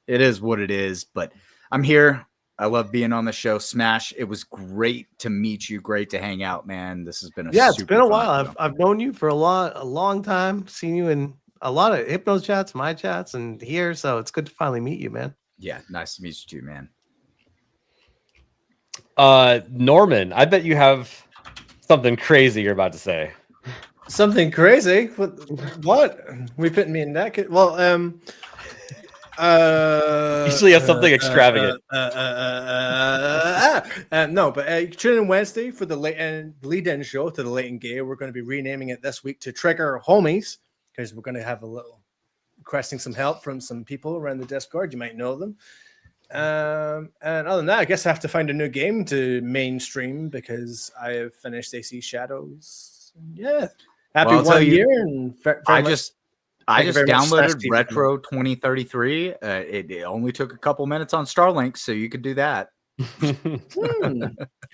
it is what it is, but I'm here. I love being on the show. Smash, it was great to meet you. Great to hang out, man. This has been it's been a while. I've known you for a long time. Seen you in a lot of Hypno's chats, my chats, and here. So it's good to finally meet you, man. Yeah, nice to meet you too, man. Norman, I bet you have something crazy you're about to say. Something crazy? What? We putting me in that? Well, Usually have something extravagant. No, but tune in Wednesday for the lead-in show to the Late and Gay. We're going to be renaming it this week to Trigger Homies because we're going to have a little requesting some help from some people around the Discord. You might know them. And other than that, I guess I have to find a new game to mainstream because I have finished AC Shadows. Yeah, happy 1 year. And I just downloaded Retro 2033. It only took a couple minutes on Starlink, so you could do that. Good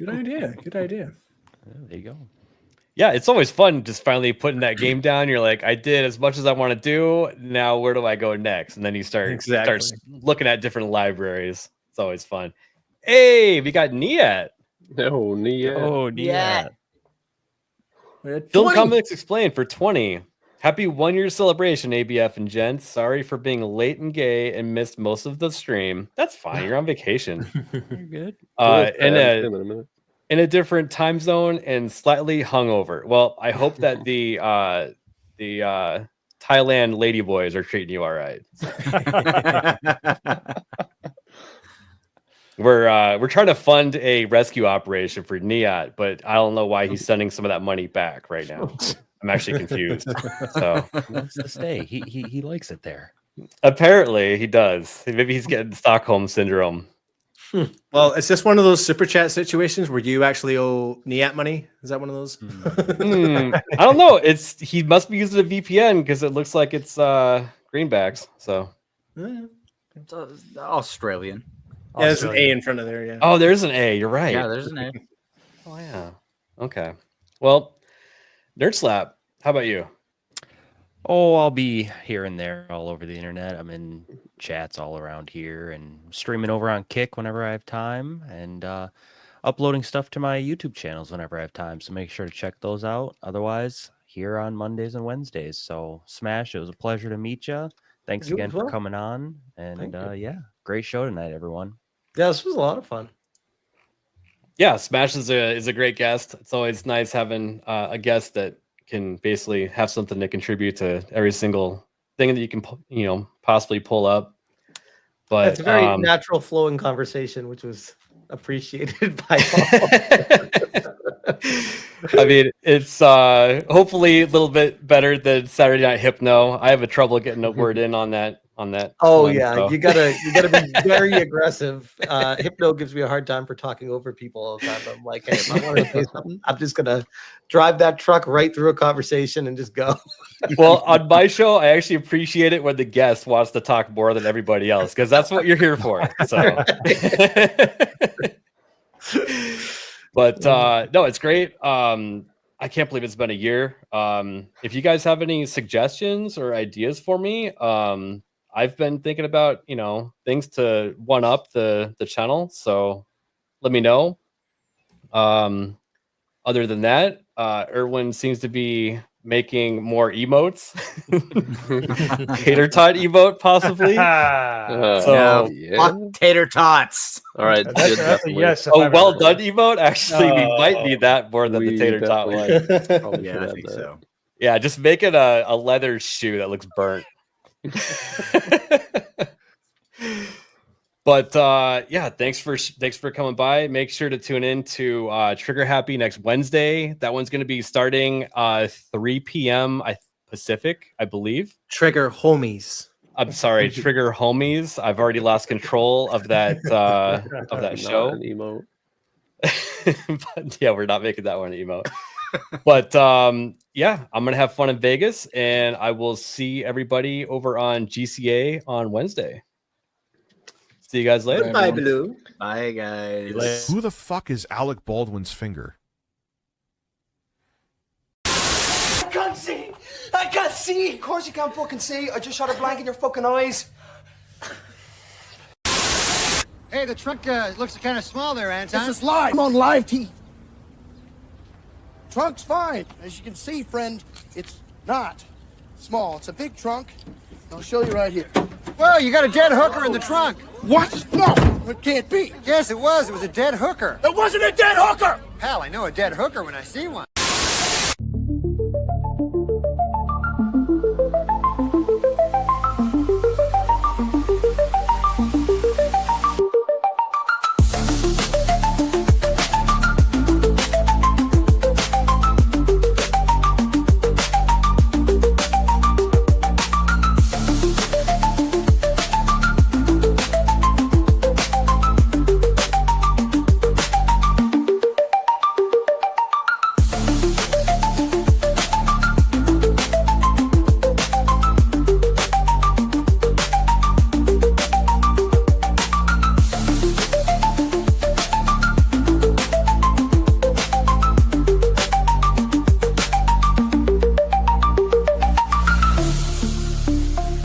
idea. Good idea. There you go. Yeah, it's always fun just finally putting that game down. You're like, I did as much as I want to do. Now where do I go next? And then you start looking at different libraries. It's always fun. Hey, we got Niet. Oh, Niet. Oh, Niet. Film Comics Explained for 20. Happy 1 year celebration, ABF and gents. Sorry for being late and gay and missed most of the stream. That's fine. You're on vacation. You're good. In a different time zone and slightly hungover. Well, I hope that the Thailand ladyboys are treating you all right. We're trying to fund a rescue operation for Niet, but I don't know why he's sending some of that money back right now. I'm actually confused. So He wants to stay. He likes it there. apparently he does. Maybe he's getting Stockholm syndrome. Well, is this one of those super chat situations where you actually owe Niet money? Is that one of those? I don't know. He must be using a VPN because it looks like it's greenbacks. So It's Australian. Yeah, there's an A in front of there. Yeah. Oh, there's an A. You're right. Yeah, there's an A. Oh yeah. Okay. Well, Nerd Slap. How about you? Oh, I'll be here and there all over the internet. I'm in chats all around here and streaming over on Kick whenever I have time and uploading stuff to my YouTube channels whenever I have time. So make sure to check those out. Otherwise, here on Mondays and Wednesdays. So Smash, it was a pleasure to meet you. Thanks You again as well. for coming on. And yeah, great show tonight, everyone. Yeah, this was a lot of fun. Yeah, Smash is a great guest. It's always nice having a guest that can basically have something to contribute to every single thing that you can possibly pull up. But It's a very natural flowing conversation, which was appreciated by all. I mean, it's hopefully a little bit better than Saturday Night Hypno. I have a trouble getting a word in on that. Oh one, yeah, so. you gotta be very aggressive. Hypno gives me a hard time for talking over people all the time. I'm like, hey, if I want to say something, I'm just gonna drive that truck right through a conversation and just go. Well, on my show, I actually appreciate it when the guest wants to talk more than everybody else because that's what you're here for. So, but no, it's great. I can't believe it's been a year. If you guys have any suggestions or ideas for me, I've been thinking about things to one up the channel. So let me know. Other than that, Erwin seems to be making more emotes. Tater tot emote, possibly. Fuck tater tots. All right. That's a yes. if Oh, I've well ever done emote. Actually, we might need that more than the tater tot one. Yeah, I think so. Yeah, just make it a leather shoe that looks burnt. But yeah, thanks for coming by. Make sure to tune in to Trigger Happy next Wednesday. That one's going to be starting 3 p.m. Pacific, I believe. Trigger Homies. I'm sorry, Trigger Homies. I've already lost control of that show. An emote. But yeah, we're not making that one an emote. But yeah, I'm gonna have fun in Vegas, and I will see everybody over on GCA on Wednesday. See you guys later. Bye, Blue. Bye, guys. Who the fuck is Alec Baldwin's finger? I can't see! I can't see! Of course you can't fucking see. I just shot a blank in your fucking eyes. Hey, the truck looks kind of small there, Anton. This is live. I'm on live TV. Trunk's fine. As you can see, friend, it's not small. It's a big trunk. I'll show you right here. Well, you got a dead hooker in the trunk. What? No, it can't be. Yes, it was. It was a dead hooker. It wasn't a dead hooker! Hell, I know a dead hooker when I see one.